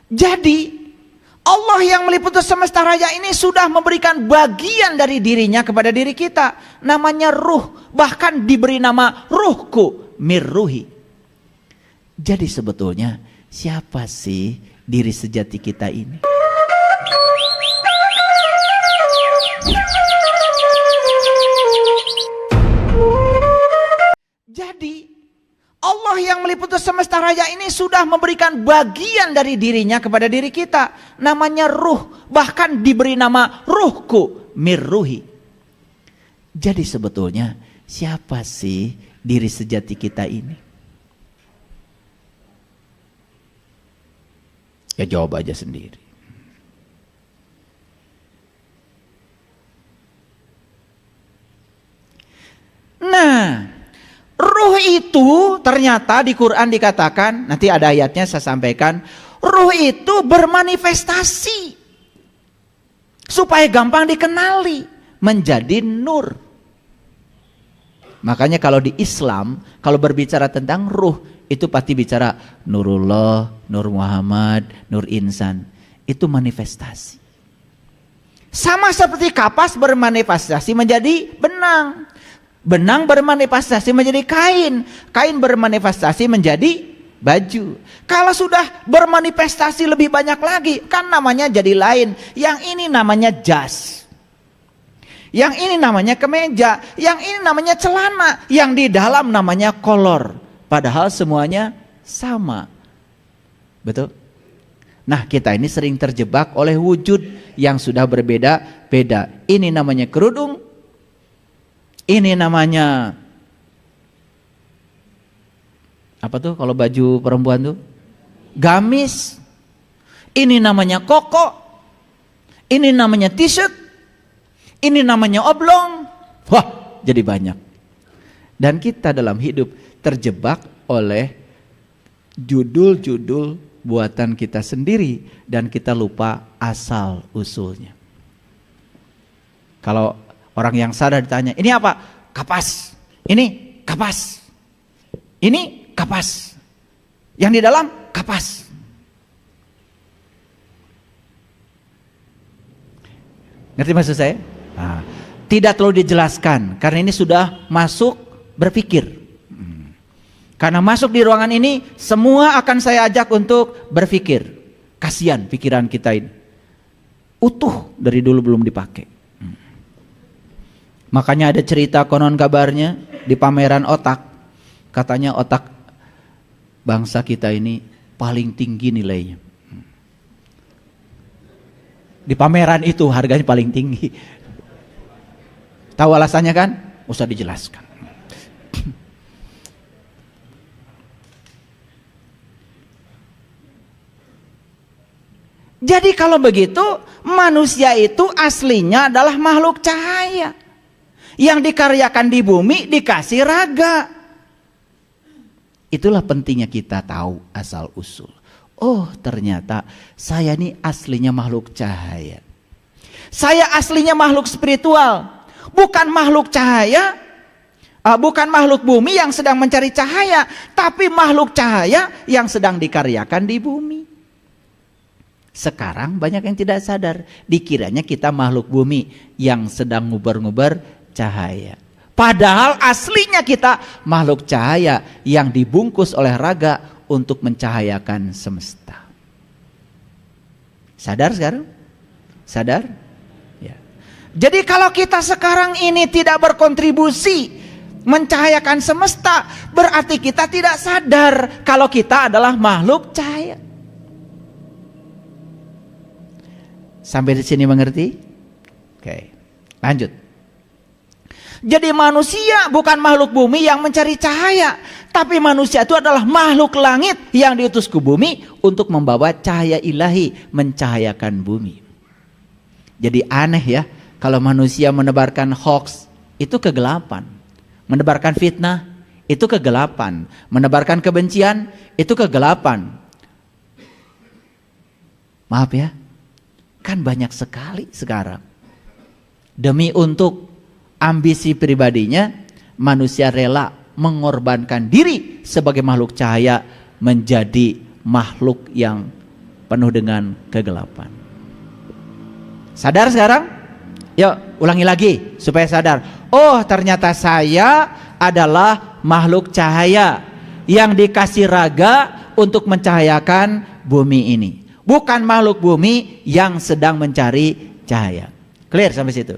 Jadi Allah yang meliputi semesta raya ini sudah memberikan bagian dari dirinya kepada diri kita. Namanya ruh. Bahkan diberi nama ruhku, mirruhi. Jadi sebetulnya siapa sih diri sejati kita ini? Jadi Allah yang meliputi semesta raya ini sudah memberikan bagian dari dirinya kepada diri kita. Namanya ruh. Bahkan diberi nama ruhku, mirruhi. Jadi sebetulnya siapa sih diri sejati kita ini? Ya jawab aja sendiri. Nah, ruh itu ternyata di Quran dikatakan, nanti ada ayatnya saya sampaikan, ruh itu bermanifestasi supaya gampang dikenali, menjadi nur. Makanya kalau di Islam, kalau berbicara tentang ruh, itu pasti bicara Nurullah, Nur Muhammad, Nur Insan. Itu manifestasi. Sama seperti kapas bermanifestasi menjadi benang. Benang bermanifestasi menjadi kain. Kain bermanifestasi menjadi baju. Kalau sudah bermanifestasi lebih banyak lagi, kan namanya jadi lain. Yang ini namanya jas. Yang ini namanya kemeja. Yang ini namanya celana. Yang di dalam namanya kolor. Padahal semuanya sama. Betul? Nah, kita ini sering terjebak oleh wujud yang sudah berbeda-beda. Ini namanya kerudung. Ini namanya apa tuh kalau baju perempuan tuh? Gamis. Ini namanya koko. Ini namanya t-shirt. Ini namanya oblong. Wah, jadi banyak. Dan kita dalam hidup terjebak oleh judul-judul buatan kita sendiri dan kita lupa asal usulnya. Kalau orang yang sadar ditanya, ini apa? Kapas. Ini kapas. Ini kapas. Yang di dalam kapas. Ngerti maksud saya? Nah, tidak perlu dijelaskan karena ini sudah masuk berpikir. Karena masuk di ruangan ini semua akan saya ajak untuk berpikir. Kasihan pikiran kita ini. Utuh dari dulu belum dipakai. Makanya ada cerita konon kabarnya di pameran otak. Katanya otak bangsa kita ini paling tinggi nilainya. Di pameran itu harganya paling tinggi. Tahu alasannya kan? Usah dijelaskan. Jadi kalau begitu manusia itu aslinya adalah makhluk cahaya yang dikaryakan di bumi dikasih raga. Itulah pentingnya kita tahu asal usul. Oh, ternyata saya ini aslinya makhluk cahaya. Saya aslinya makhluk spiritual, bukan makhluk cahaya, bukan makhluk bumi yang sedang mencari cahaya, tapi makhluk cahaya yang sedang dikaryakan di bumi. Sekarang banyak yang tidak sadar, dikiranya kita makhluk bumi yang sedang ngubar-ngubar cahaya. Padahal aslinya kita makhluk cahaya yang dibungkus oleh raga untuk mencahayakan semesta. Sadar sekarang? Sadar? Ya. Jadi kalau kita sekarang ini tidak berkontribusi mencahayakan semesta, berarti kita tidak sadar kalau kita adalah makhluk cahaya. Sampai di sini mengerti? Oke, lanjut. Jadi manusia bukan makhluk bumi yang mencari cahaya, tapi manusia itu adalah makhluk langit yang diutus ke bumi untuk membawa cahaya ilahi, mencahayakan bumi. Jadi aneh ya, kalau manusia menebarkan hoax, itu kegelapan. Menebarkan fitnah, itu kegelapan. Menebarkan kebencian, itu kegelapan. Maaf ya, kan banyak sekali sekarang. Demi untuk ambisi pribadinya, manusia rela mengorbankan diri sebagai makhluk cahaya menjadi makhluk yang penuh dengan kegelapan. Sadar sekarang? Yuk ulangi lagi supaya sadar. Oh ternyata saya adalah makhluk cahaya yang dikasih raga untuk mencahayakan bumi ini. Bukan makhluk bumi yang sedang mencari cahaya. Clear sampai situ?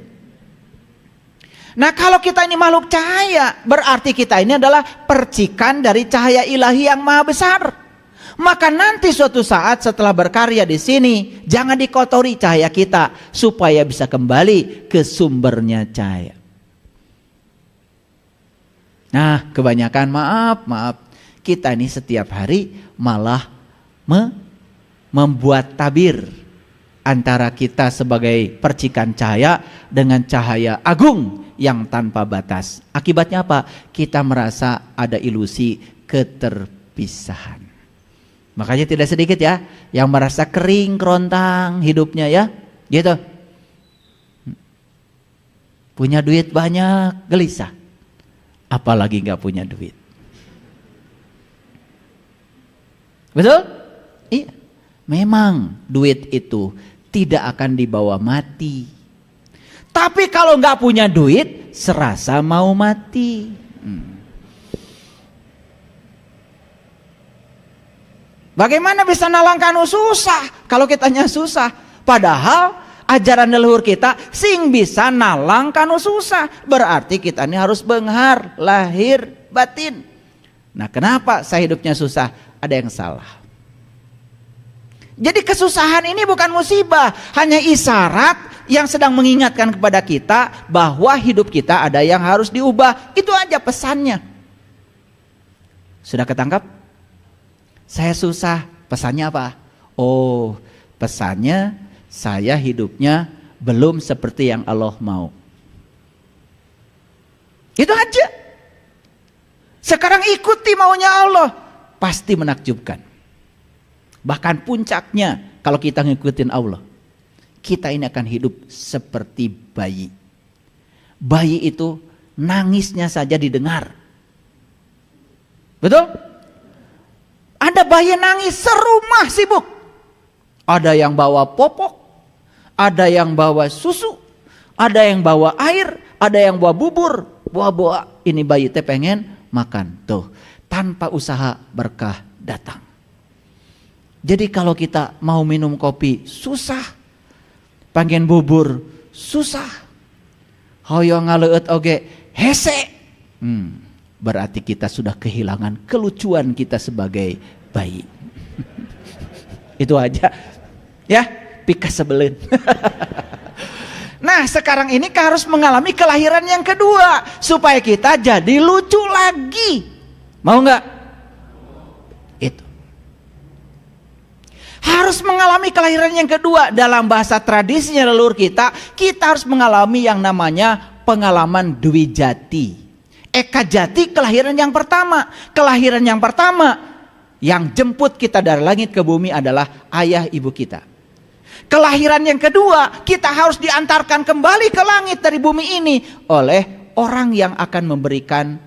Nah kalau kita ini makhluk cahaya, berarti kita ini adalah percikan dari cahaya ilahi yang maha besar. Maka nanti suatu saat setelah berkarya di sini, jangan dikotori cahaya kita supaya bisa kembali ke sumbernya cahaya. Nah kebanyakan maaf, kita ini setiap hari malah membuat tabir antara kita sebagai percikan cahaya dengan cahaya agung yang tanpa batas. Akibatnya apa? Kita merasa ada ilusi keterpisahan. Makanya tidak sedikit ya yang merasa kering kerontang hidupnya ya, gitu. Punya duit banyak, gelisah. Apalagi nggak punya duit. Betul? Iya. Memang duit itu tidak akan dibawa mati. Tapi kalau nggak punya duit, serasa mau mati. Bagaimana bisa nalangkan susah kalau kitanya susah? Padahal ajaran leluhur kita sing bisa nalangkan susah. Berarti kita ini harus benghar, lahir, batin. Nah kenapa saya hidupnya susah? Ada yang salah. Jadi kesusahan ini bukan musibah, hanya isyarat yang sedang mengingatkan kepada kita bahwa hidup kita ada yang harus diubah. Itu aja pesannya. Sudah ketangkap? Saya susah, pesannya apa? Oh, pesannya saya hidupnya belum seperti yang Allah mau. Itu aja. Sekarang ikuti maunya Allah, pasti menakjubkan. Bahkan puncaknya kalau kita ngikutin Allah, kita ini akan hidup seperti bayi. Bayi itu nangisnya saja didengar. Betul? Ada bayi nangis serumah sibuk. Ada yang bawa popok, ada yang bawa susu, ada yang bawa air, ada yang bawa bubur. Bawa ini bayi teh pengen makan. Tuh, tanpa usaha berkah datang. Jadi kalau kita mau minum kopi susah, pengen bubur susah, hoyong ngaleut oge hese, berarti kita sudah kehilangan kelucuan kita sebagai bayi. Itu aja ya, pika sebelin. Nah sekarang ini harus mengalami kelahiran yang kedua supaya kita jadi lucu lagi. Mau nggak? Itu harus mengalami kelahiran yang kedua. Dalam bahasa tradisinya leluhur kita harus mengalami yang namanya pengalaman Dwi Jati. Eka Jati kelahiran yang pertama. Kelahiran yang pertama yang jemput kita dari langit ke bumi adalah ayah ibu kita. Kelahiran yang kedua kita harus diantarkan kembali ke langit dari bumi ini oleh orang yang akan memberikan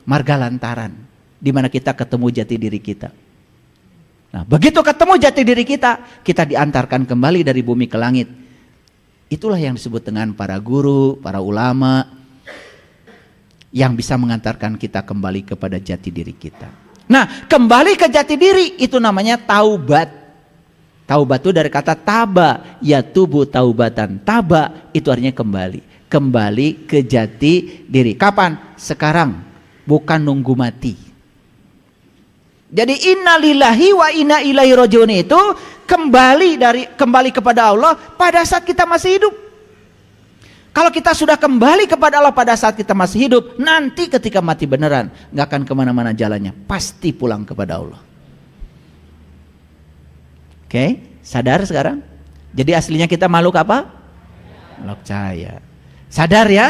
marga lantaran, di mana kita ketemu jati diri kita. Nah, begitu ketemu jati diri kita diantarkan kembali dari bumi ke langit. Itulah yang disebut dengan para guru, para ulama yang bisa mengantarkan kita kembali kepada jati diri kita. Nah, kembali ke jati diri itu namanya taubat. Taubat itu dari kata taba, ya tubuh taubatan. Taba itu artinya kembali. Kembali ke jati diri. Kapan? Sekarang, bukan nunggu mati. Jadi innalillahi wa inna ilaihi rajiun itu kembali kepada Allah pada saat kita masih hidup. Kalau kita sudah kembali kepada Allah pada saat kita masih hidup, nanti ketika mati beneran nggak akan kemana-mana jalannya, pasti pulang kepada Allah. Oke, sadar sekarang? Jadi aslinya kita makhluk apa? Makhluk cahaya. Sadar ya?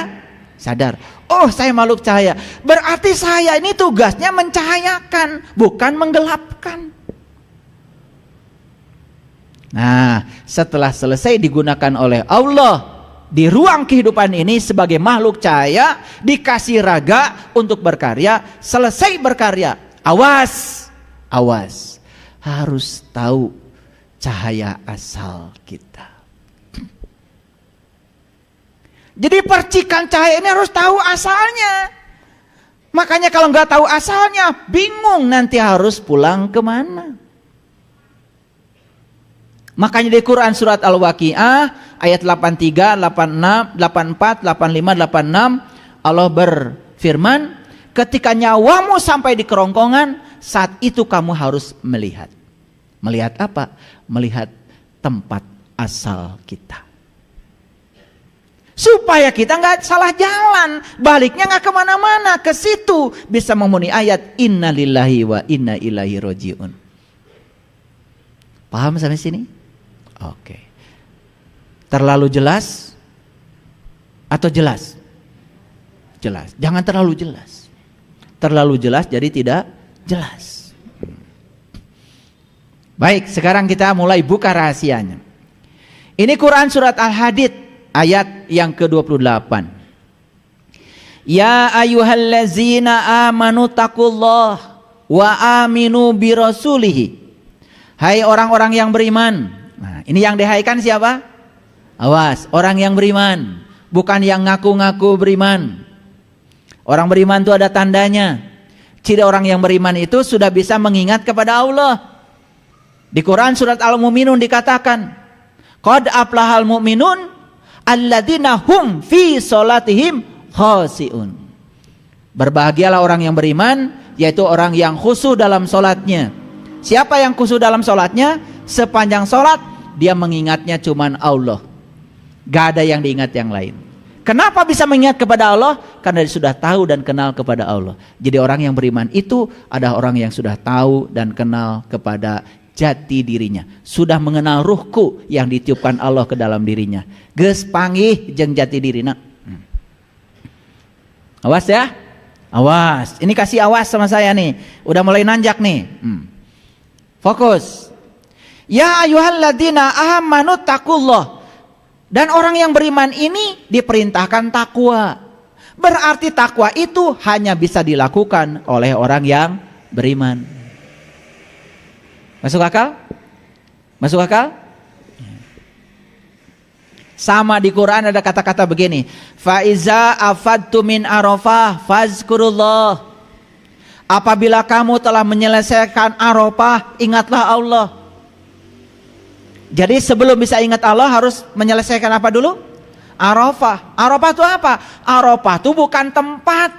Sadar. Oh, saya makhluk cahaya. Berarti saya ini tugasnya mencahayakan, bukan menggelapkan. Nah, setelah selesai digunakan oleh Allah di ruang kehidupan ini sebagai makhluk cahaya, dikasih raga untuk berkarya, selesai berkarya. Awas, awas. harus tahu cahaya asal kita. Jadi percikan cahaya ini harus tahu asalnya. Makanya kalau nggak tahu asalnya, bingung nanti harus pulang kemana. Makanya di Quran surat Al-Waqiah ayat 83, 86, 84, 85, 86 Allah berfirman, ketika nyawamu sampai di kerongkongan, saat itu kamu harus melihat. Melihat apa? Melihat tempat asal kita. Supaya kita nggak salah jalan, baliknya nggak kemana-mana, ke situ bisa memenuhi ayat Inna lillahi wa inna ilaihi rojiun. Paham sampai sini? Oke. Terlalu jelas atau jelas? Jelas. Jangan terlalu jelas. Terlalu jelas jadi tidak jelas. Baik, sekarang kita mulai buka rahasianya. Ini Quran surat Al-Hadid ayat yang ke-28. Ya ayyuhallazina amanu taqullah wa aminu birasulihi. Hai orang-orang yang beriman. Nah, ini yang dihaikan siapa? Awas, orang yang beriman, bukan yang ngaku-ngaku beriman. Orang beriman itu ada tandanya. Ciri orang yang beriman itu sudah bisa mengingat kepada Allah. Di Quran surat Al-Mu'minun dikatakan, qad aflahal mu'minun alladzina hum fi sholatihim khashi'un. Berbahagialah orang yang beriman, yaitu orang yang khusyuk dalam sholatnya. Siapa yang khusyuk dalam sholatnya? Sepanjang sholat dia mengingatnya cuman Allah, gak ada yang diingat yang lain. Kenapa bisa mengingat kepada Allah? Karena dia sudah tahu dan kenal kepada Allah. Jadi orang yang beriman itu adalah orang yang sudah tahu dan kenal kepada jati dirinya, sudah mengenal ruhku yang ditiupkan Allah ke dalam dirinya. Geus panggih jeung jati dirina. Awas ya, awas. Ini kasih awas sama saya nih. Udah mulai nanjak nih. Fokus. Ya ayyuhalladzina amanu taqullah. Dan orang yang beriman ini diperintahkan takwa. Berarti takwa itu hanya bisa dilakukan oleh orang yang beriman. Masuk akal? Masuk akal? Sama di Quran ada kata-kata begini, fa iza afadtu min arafah fazkurullah. Apabila kamu telah menyelesaikan Arafah, ingatlah Allah. Jadi sebelum bisa ingat Allah harus menyelesaikan apa dulu? Arafah. Arafah itu apa? Arafah itu bukan tempat.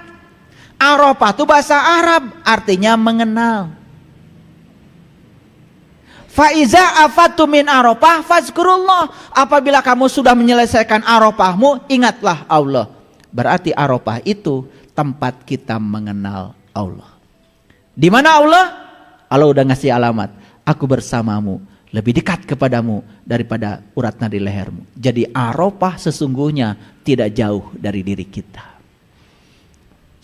Arafah itu bahasa Arab, artinya mengenal. Faiza afatu min Arafah fazkurullah. Apabila kamu sudah menyelesaikan Arafahmu, ingatlah Allah. Berarti Arafah itu tempat kita mengenal Allah. Di mana Allah? Allah udah ngasih alamat. Aku bersamamu, lebih dekat kepadamu daripada urat nadi lehermu. Jadi Arafah sesungguhnya tidak jauh dari diri kita.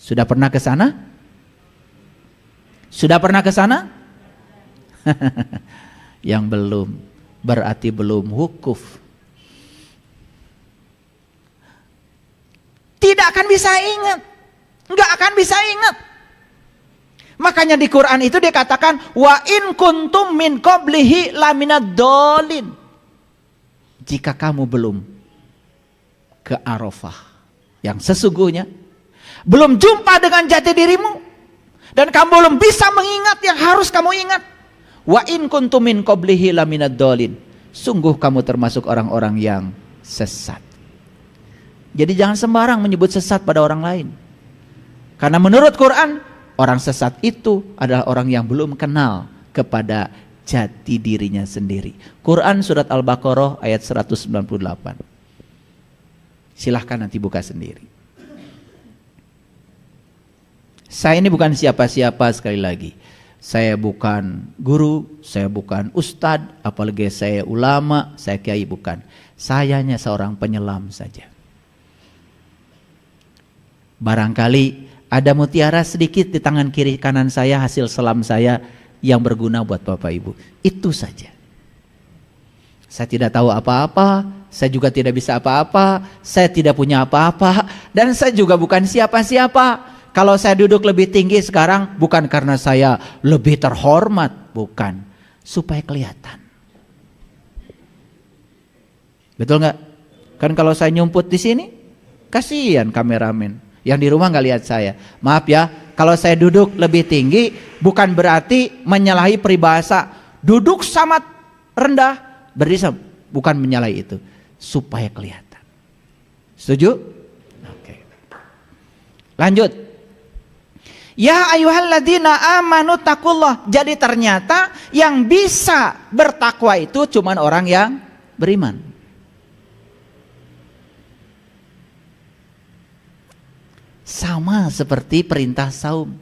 Sudah pernah ke sana? Sudah pernah ke sana? Yang belum, berarti belum wukuf. Tidak akan bisa ingat, nggak akan bisa ingat. Makanya di Quran itu dikatakan wa in kuntum min qablihi laminad dolin. Jika kamu belum ke Arafah yang sesungguhnya, belum jumpa dengan jati dirimu, dan kamu belum bisa mengingat yang harus kamu ingat, wa in kuntum min qablihi laminad dolin, sungguh kamu termasuk orang-orang yang sesat. Jadi jangan sembarang menyebut sesat pada orang lain, karena menurut Quran orang sesat itu adalah orang yang belum kenal kepada jati dirinya sendiri. Quran surat Al-Baqarah ayat 198. Silahkan nanti buka sendiri. Saya ini bukan siapa-siapa, sekali lagi. Saya bukan guru, saya bukan ustadz, apalagi saya ulama, saya kiai, bukan. Saya hanya seorang penyelam saja. Barangkali ada mutiara sedikit di tangan kiri kanan saya, hasil selam saya yang berguna buat Bapak Ibu. Itu saja. Saya tidak tahu apa-apa, saya juga tidak bisa apa-apa, saya tidak punya apa-apa, dan saya juga bukan siapa-siapa. Kalau saya duduk lebih tinggi sekarang bukan karena saya lebih terhormat, bukan. supaya kelihatan. Betul nggak? Kan kalau saya nyumput di sini, kasihan kameramen. Yang di rumah nggak lihat saya. Maaf ya, kalau saya duduk lebih tinggi, bukan berarti menyalahi peribahasa duduk sama rendah, berdiri sama. Bukan menyalahi itu, supaya kelihatan. Setuju? Oke. Lanjut. Ya ayyuhalladzina amanu taqullah. Jadi ternyata yang bisa bertakwa itu cuman orang yang beriman. Sama seperti perintah saum.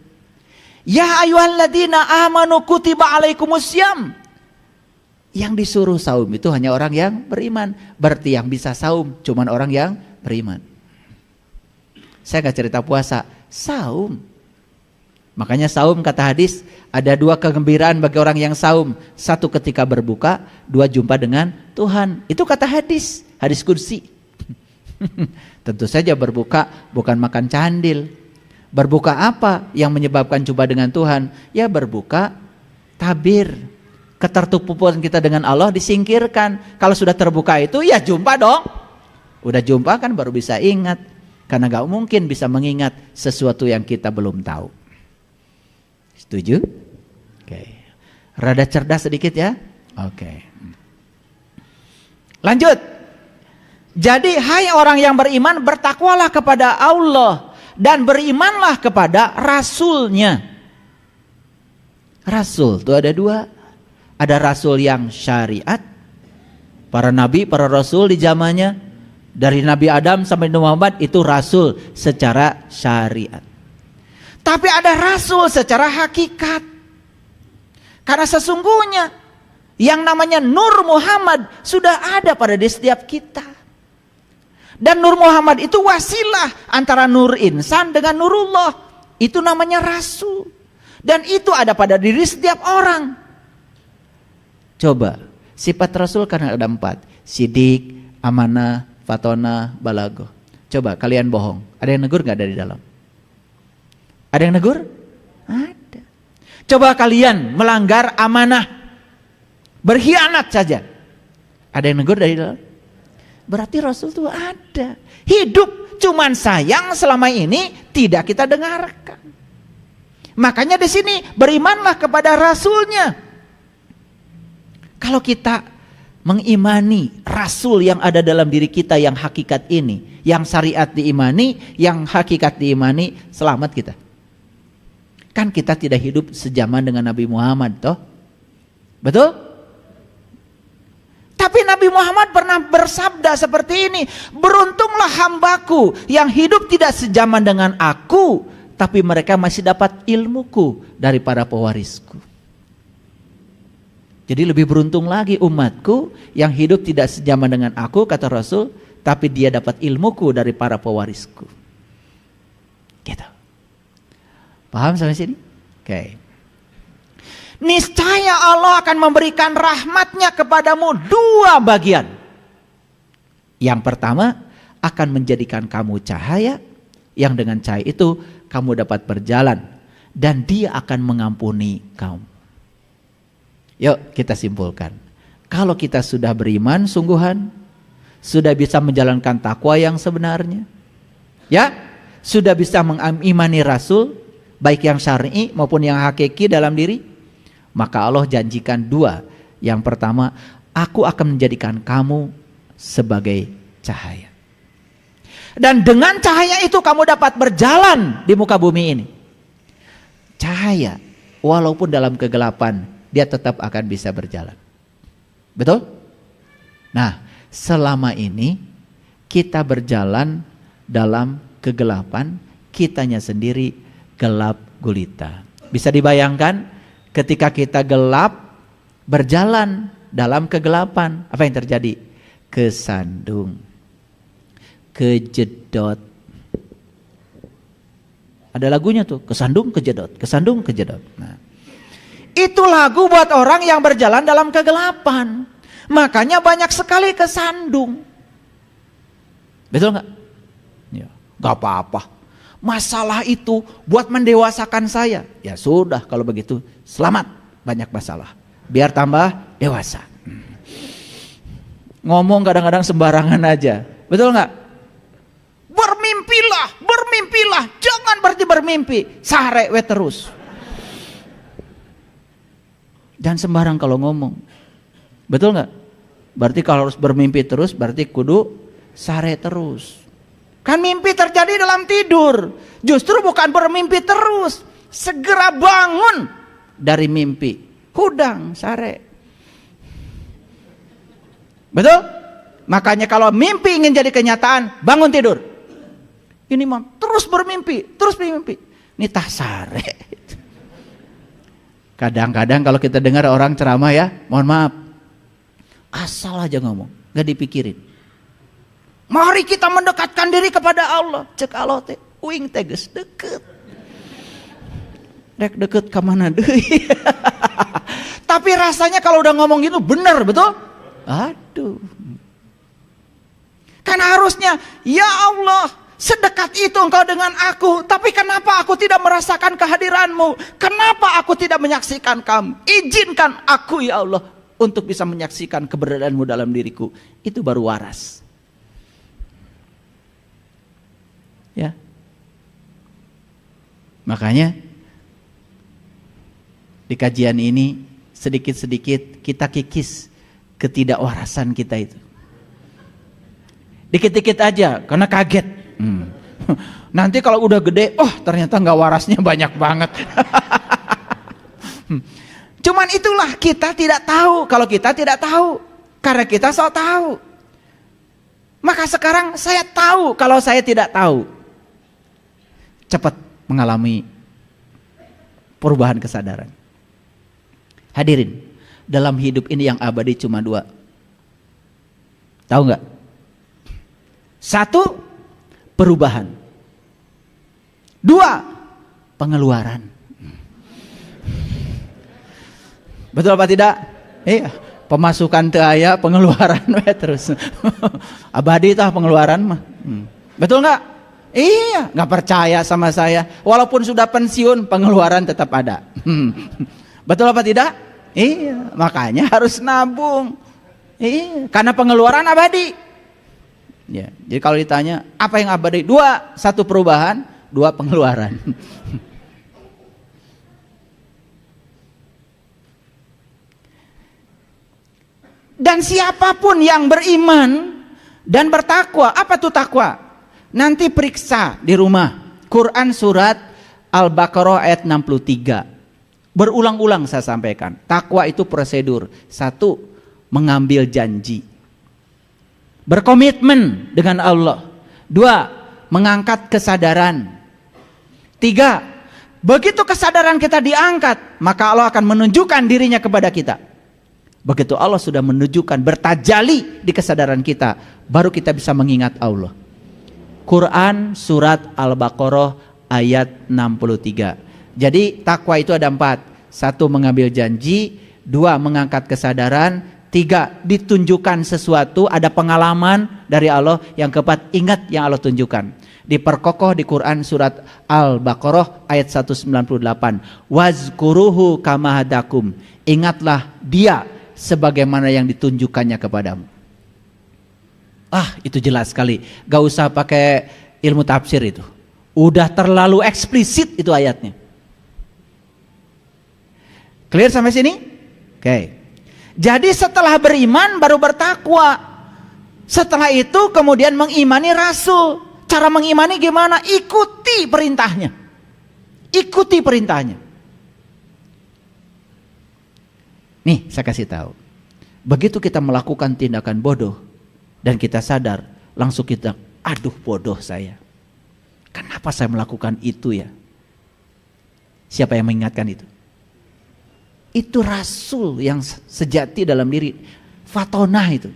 Ya ayyuhalladzina amanu kutiba alaikumussyam. Yang disuruh saum itu hanya orang yang beriman. Berarti yang bisa saum cuman orang yang beriman. Saya gak cerita puasa, saum. Makanya saum kata hadis, ada dua kegembiraan bagi orang yang saum. Satu ketika berbuka, dua jumpa dengan Tuhan. Itu kata hadis, hadis kursi. Tentu saja berbuka bukan makan candil. Berbuka apa yang menyebabkan jumpa dengan Tuhan? Ya berbuka tabir. Ketertutupan kita dengan Allah disingkirkan. Kalau sudah terbuka itu ya jumpa dong. Udah jumpa kan baru bisa ingat. Karena gak mungkin bisa mengingat sesuatu yang kita belum tahu. Setuju? Oke. Rada cerdas sedikit ya? Oke. Lanjut. Jadi hai orang yang beriman, bertakwalah kepada Allah dan berimanlah kepada Rasulnya. Rasul itu ada dua. Ada Rasul yang syariat, para nabi, para Rasul di zamannya, dari Nabi Adam sampai Nabi Muhammad itu Rasul secara syariat. Tapi ada Rasul secara hakikat. Karena sesungguhnya yang namanya Nur Muhammad sudah ada pada di setiap kita. Dan Nur Muhammad itu wasilah antara Nur Insan dengan Nurullah. Itu namanya Rasul. Dan itu ada pada diri setiap orang. Coba, sifat Rasul kan ada 4. Sidik, amanah, fatona, balago. Coba kalian bohong. Ada yang negur gak dari dalam? Ada yang negur? Ada. Coba kalian melanggar amanah, berkhianat saja. Ada yang negur dari dalam? Berarti Rasul itu ada. Hidup cuman sayang selama ini tidak kita dengarkan. Makanya di sini berimanlah kepada Rasulnya. Kalau kita mengimani Rasul yang ada dalam diri kita yang hakikat ini, yang syariat diimani, yang hakikat diimani, selamat kita. Kan kita tidak hidup sejaman dengan Nabi Muhammad toh? Betul? Tapi Nabi Muhammad pernah bersabda seperti ini, beruntunglah hambaku yang hidup tidak sejaman dengan aku, tapi mereka masih dapat ilmuku dari para pewarisku. Jadi lebih beruntung lagi umatku yang hidup tidak sejaman dengan aku, kata Rasul, tapi dia dapat ilmuku dari para pewarisku. Gitu. Paham sampai sini? Oke. Niscaya Allah akan memberikan rahmatnya kepadamu 2 bagian. Yang pertama akan menjadikan kamu cahaya, yang dengan cahaya itu kamu dapat berjalan dan Dia akan mengampuni kamu. Yuk kita simpulkan. Kalau kita sudah beriman sungguhan, sudah bisa menjalankan takwa yang sebenarnya, ya, sudah bisa mengimani Rasul, baik yang syar'i maupun yang hakiki dalam diri, maka Allah janjikan 2. Yang pertama, aku akan menjadikan kamu sebagai cahaya. Dan dengan cahaya itu kamu dapat berjalan di muka bumi ini. Cahaya, walaupun dalam kegelapan, dia tetap akan bisa berjalan. Betul? Nah, selama ini kita berjalan dalam kegelapan, kitanya sendiri gelap gulita. Bisa dibayangkan? Ketika kita gelap, berjalan dalam kegelapan, apa yang terjadi? Kesandung, kejedot. Ada lagunya tuh, kesandung, kejedot, kesandung, kejedot. Nah, itu lagu buat orang yang berjalan dalam kegelapan. Makanya banyak sekali kesandung. Betul nggak? Ya, nggak apa-apa. Masalah itu buat mendewasakan saya. Ya sudah kalau begitu, selamat, banyak masalah. biar tambah dewasa. Ngomong kadang-kadang sembarangan aja, betul nggak? Bermimpilah, jangan berhenti bermimpi, sare we terus. Dan sembarang kalau ngomong, betul nggak? Berarti kalau harus bermimpi terus, berarti kudu sare terus. Kan mimpi terjadi dalam tidur, justru bukan bermimpi terus. Segera bangun dari mimpi, hudang sare. Betul? Makanya kalau mimpi ingin jadi kenyataan, bangun tidur. Ini mah terus bermimpi. Ini tak sare. Kadang-kadang kalau kita dengar orang ceramah ya, mohon maaf, asal aja ngomong, gak dipikirin. Mari kita mendekatkan diri kepada Allah. Cek Allah teh, uing teges deket. Rek deket kemana deui. Tapi rasanya kalau udah ngomong gitu bener, betul? Aduh. Kan harusnya, ya Allah, sedekat itu engkau dengan aku, tapi kenapa aku tidak merasakan kehadiranmu? Kenapa aku tidak menyaksikan kamu? Izinkan aku ya Allah untuk bisa menyaksikan keberadaanmu dalam diriku. Itu baru waras. Ya. Makanya di kajian ini sedikit-sedikit kita kikis ketidakwarasan kita itu. Dikit-dikit aja karena kaget. Nanti kalau udah gede, oh ternyata nggak warasnya banyak banget. Cuman itulah kita tidak tahu. Kalau kita tidak tahu, karena kita sok tahu. Maka sekarang saya tahu kalau saya tidak tahu. Cepat mengalami perubahan kesadaran. Hadirin, dalam hidup ini yang abadi cuma 2. Tahu nggak? 1, perubahan. 2, pengeluaran. Betul apa tidak? Iya. Pemasukan teu aya, pengeluaran terus. Abadi tah pengeluaran mah. Betul nggak? Iya, nggak percaya sama saya. Walaupun sudah pensiun, pengeluaran tetap ada. Betul apa tidak? Iya, makanya harus nabung. Iya, karena pengeluaran abadi. Ya, jadi kalau ditanya apa yang abadi? 2, 1 perubahan, 2 pengeluaran. Dan siapapun yang beriman dan bertakwa, apa tuh takwa? Nanti periksa di rumah. Quran surat Al-Baqarah ayat 63. Berulang-ulang saya sampaikan. Takwa itu prosedur. 1, mengambil janji. Berkomitmen dengan Allah. 2, mengangkat kesadaran. 3, begitu kesadaran kita diangkat, maka Allah akan menunjukkan dirinya kepada kita. Begitu Allah sudah menunjukkan, bertajali di kesadaran kita, baru kita bisa mengingat Allah. Quran surat Al-Baqarah ayat 63. Jadi takwa itu ada 4. 1, mengambil janji. 2, mengangkat kesadaran. 3, ditunjukkan sesuatu, ada pengalaman dari Allah. Yang keempat, ingat yang Allah tunjukkan. Diperkokoh di Quran surat Al-Baqarah ayat 198. Wazkuruhu kama hadakum. Ingatlah dia sebagaimana yang ditunjukkannya kepadamu. Itu jelas sekali. Gak usah pakai ilmu tafsir itu. Udah terlalu eksplisit itu ayatnya. Clear sampai sini? Oke. Jadi setelah beriman baru bertakwa. Setelah itu kemudian mengimani Rasul. Cara mengimani gimana? Ikuti perintahnya. Ikuti perintahnya. Nih saya kasih tahu. Begitu kita melakukan tindakan bodoh dan kita sadar, langsung kita, aduh bodoh saya. Kenapa saya melakukan itu ya? Siapa yang mengingatkan itu? Itu Rasul yang sejati dalam diri. Fatonah itu.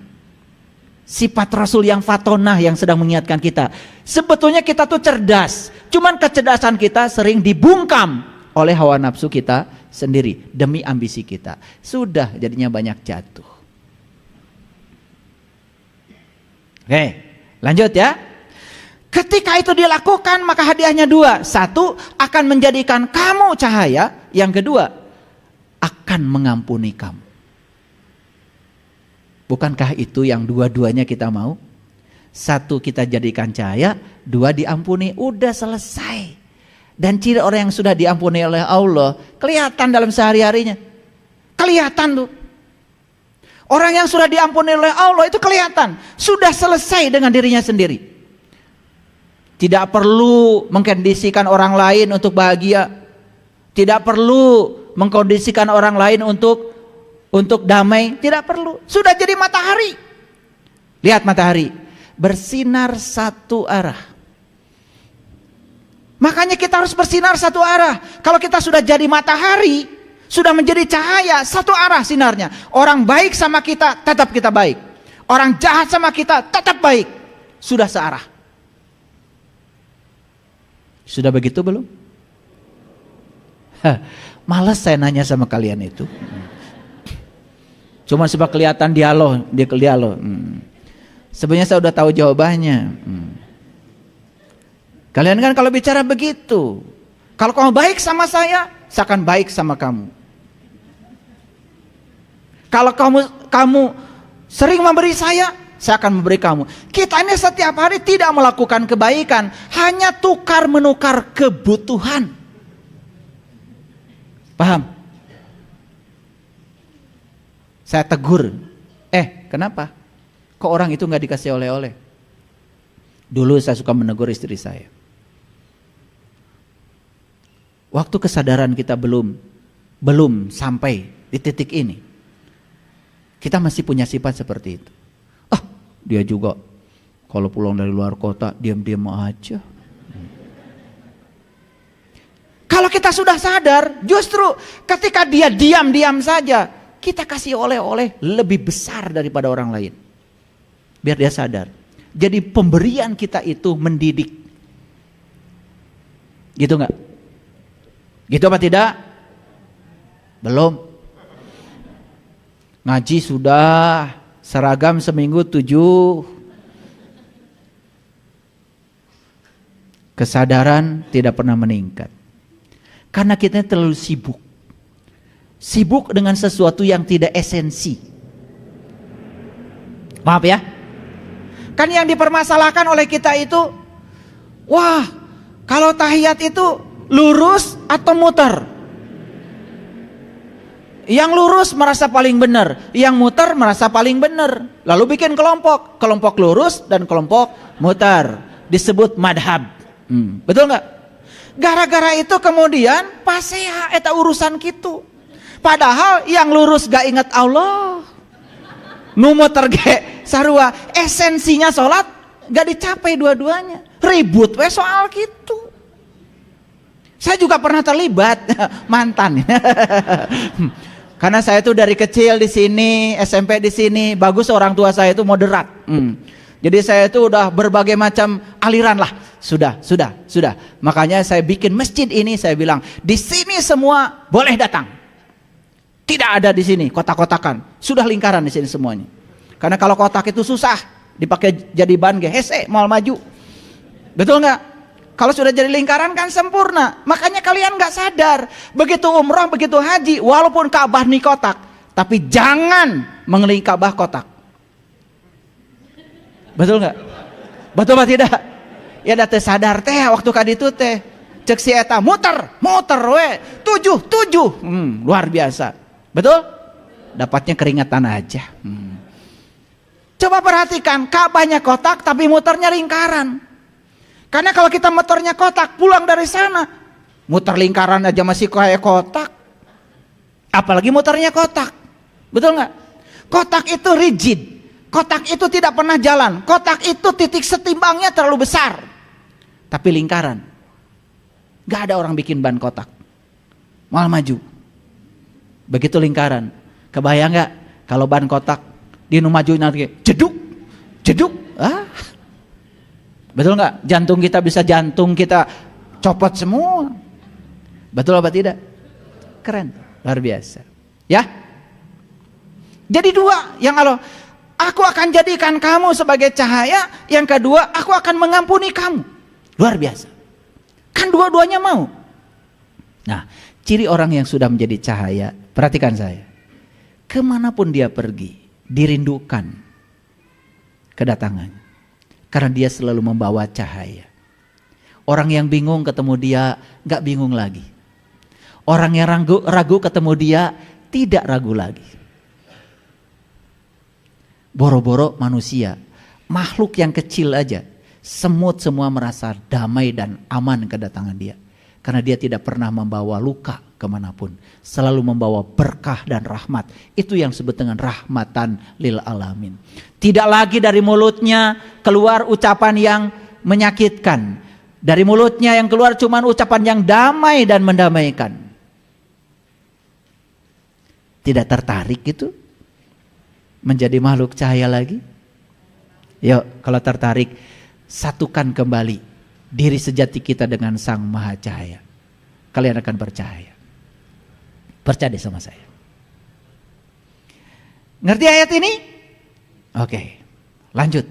Sifat Rasul yang fatonah yang sedang mengingatkan kita. Sebetulnya kita tuh cerdas. Cuman kecerdasan kita sering dibungkam oleh hawa nafsu kita sendiri. Demi ambisi kita. Sudah jadinya banyak jatuh. Oke, lanjut ya. Ketika itu dilakukan maka hadiahnya 2. 1, akan menjadikan kamu cahaya. Yang kedua, akan mengampuni kamu. Bukankah itu yang dua-duanya kita mau? Satu, kita jadikan cahaya, dua, diampuni, udah selesai. Dan ciri orang yang sudah diampuni oleh Allah kelihatan dalam sehari-harinya. Kelihatan tuh. Orang yang sudah diampuni oleh Allah itu kelihatan, sudah selesai dengan dirinya sendiri. Tidak perlu mengkondisikan orang lain untuk bahagia. Tidak perlu mengkondisikan orang lain untuk damai. Tidak perlu. Sudah jadi matahari. Lihat matahari, bersinar satu arah. Makanya kita harus bersinar satu arah. Kalau kita sudah jadi matahari, sudah menjadi cahaya, satu arah sinarnya. Orang baik sama kita, tetap kita baik. Orang jahat sama kita, tetap baik. Sudah searah. Sudah begitu belum? Males saya nanya sama kalian itu. Cuma sebab kelihatan dialog. Sebenarnya saya udah tahu jawabannya. Kalian kan kalau bicara begitu, kalau kamu baik sama saya akan baik sama kamu. Kalau kamu sering memberi saya akan memberi kamu. Kita ini setiap hari tidak melakukan kebaikan, hanya tukar menukar kebutuhan. Paham? Saya tegur. Kenapa? Kok orang itu nggak dikasih oleh-oleh? Dulu saya suka menegur istri saya. Waktu kesadaran kita belum sampai di titik ini, kita masih punya sifat seperti itu. Dia juga kalau pulang dari luar kota diam-diam aja. Kalau kita sudah sadar, justru ketika dia diam-diam saja, kita kasih oleh-oleh lebih besar daripada orang lain. Biar dia sadar. Jadi pemberian kita itu mendidik. Gitu enggak? Gitu apa tidak? Belum. Ngaji sudah, seragam seminggu 7. Kesadaran tidak pernah meningkat. Karena kita terlalu sibuk. Sibuk dengan sesuatu yang tidak esensi. Maaf ya. Kan yang dipermasalahkan oleh kita itu, wah, kalau tahiyat itu lurus atau muter? Yang lurus merasa paling benar, yang muter merasa paling benar. Lalu bikin kelompok lurus dan kelompok muter. Disebut madhab. Betul nggak? Gara-gara itu kemudian paseha eta urusan gitu. Padahal yang lurus gak ingat Allah, nu muter ge sarua, esensinya sholat gak dicapai dua-duanya. Ribut we soal gitu. Saya juga pernah terlibat, mantan. Karena saya tuh dari kecil di sini, SMP di sini, bagus orang tua saya itu moderat. Jadi saya itu udah berbagai macam aliran lah. Sudah. Makanya saya bikin masjid ini, saya bilang, di sini semua boleh datang. Tidak ada di sini kotak-kotakan. Sudah lingkaran di sini semuanya. Karena kalau kotak itu susah dipakai jadi ban hese, mal maju. Betul nggak? Kalau sudah jadi lingkaran kan sempurna. Makanya kalian nggak sadar. Begitu umrah, begitu haji, walaupun Ka'bah nih kotak, tapi jangan mengelilingi Ka'bah kotak. Betul nggak? Betul apa tidak? Ya date sadar teh waktu kaditu teh. Cek si eta muter we 7. Luar biasa. Betul? Dapatnya keringatan aja. Coba perhatikan, Ka'bahnya kotak tapi muternya lingkaran. Karena kalau kita muternya kotak, pulang dari sana, muter lingkaran aja masih kayak kotak. Apalagi muternya kotak. Betul nggak? Kotak itu rigid. Kotak itu tidak pernah jalan. Kotak itu titik setimbangnya terlalu besar. Tapi lingkaran. Gak ada orang bikin ban kotak. Malah maju. Begitu lingkaran. Kebayang gak kalau ban kotak di maju nanti jeduk. Betul gak? Jantung kita copot semua. Betul apa tidak? Keren, luar biasa. Ya. Jadi dua yang Allah, aku akan jadikan kamu sebagai cahaya. Yang kedua, aku akan mengampuni kamu. Luar biasa. Kan dua-duanya mau. Nah, ciri orang yang sudah menjadi cahaya, Perhatikan saya. Kemanapun dia pergi, dirindukan kedatangannya. Karena dia selalu membawa cahaya. Orang yang bingung ketemu dia, gak bingung lagi. Orang yang ragu ketemu dia, tidak ragu lagi. Boro-boro manusia, makhluk yang kecil aja, semut semua merasa damai dan aman kedatangan dia. Karena dia tidak pernah membawa luka kemanapun. Selalu membawa berkah dan rahmat. Itu yang disebut dengan rahmatan lil alamin. Tidak lagi dari mulutnya keluar ucapan yang menyakitkan. Dari mulutnya yang keluar cuma ucapan yang damai dan mendamaikan. Tidak tertarik itu menjadi makhluk cahaya lagi? Yuk, kalau tertarik, satukan kembali diri sejati kita dengan Sang Maha Cahaya. Kalian akan percaya. Percaya deh sama saya. Ngerti ayat ini? Oke, lanjut.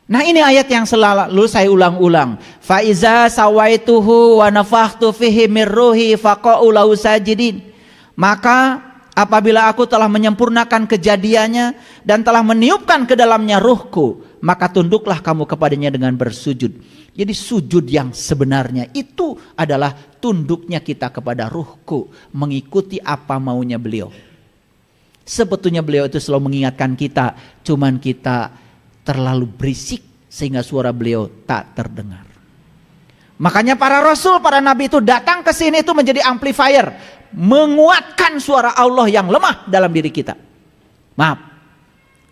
Nah, ini ayat yang selalu saya ulang-ulang. Fa iza sawaituhu wa nafakhtu fihi mir ruhi faqa'u lahu sajidin. Maka apabila aku telah menyempurnakan kejadiannya dan telah meniupkan ke dalamnya ruhku, maka tunduklah kamu kepadanya dengan bersujud. Jadi sujud yang sebenarnya itu adalah tunduknya kita kepada ruhku, mengikuti apa maunya beliau. Sebetulnya beliau itu selalu mengingatkan kita, cuman kita terlalu berisik sehingga suara beliau tak terdengar. Makanya para rasul, para nabi itu datang ke sini itu menjadi amplifier, menguatkan suara Allah yang lemah dalam diri kita. Maaf.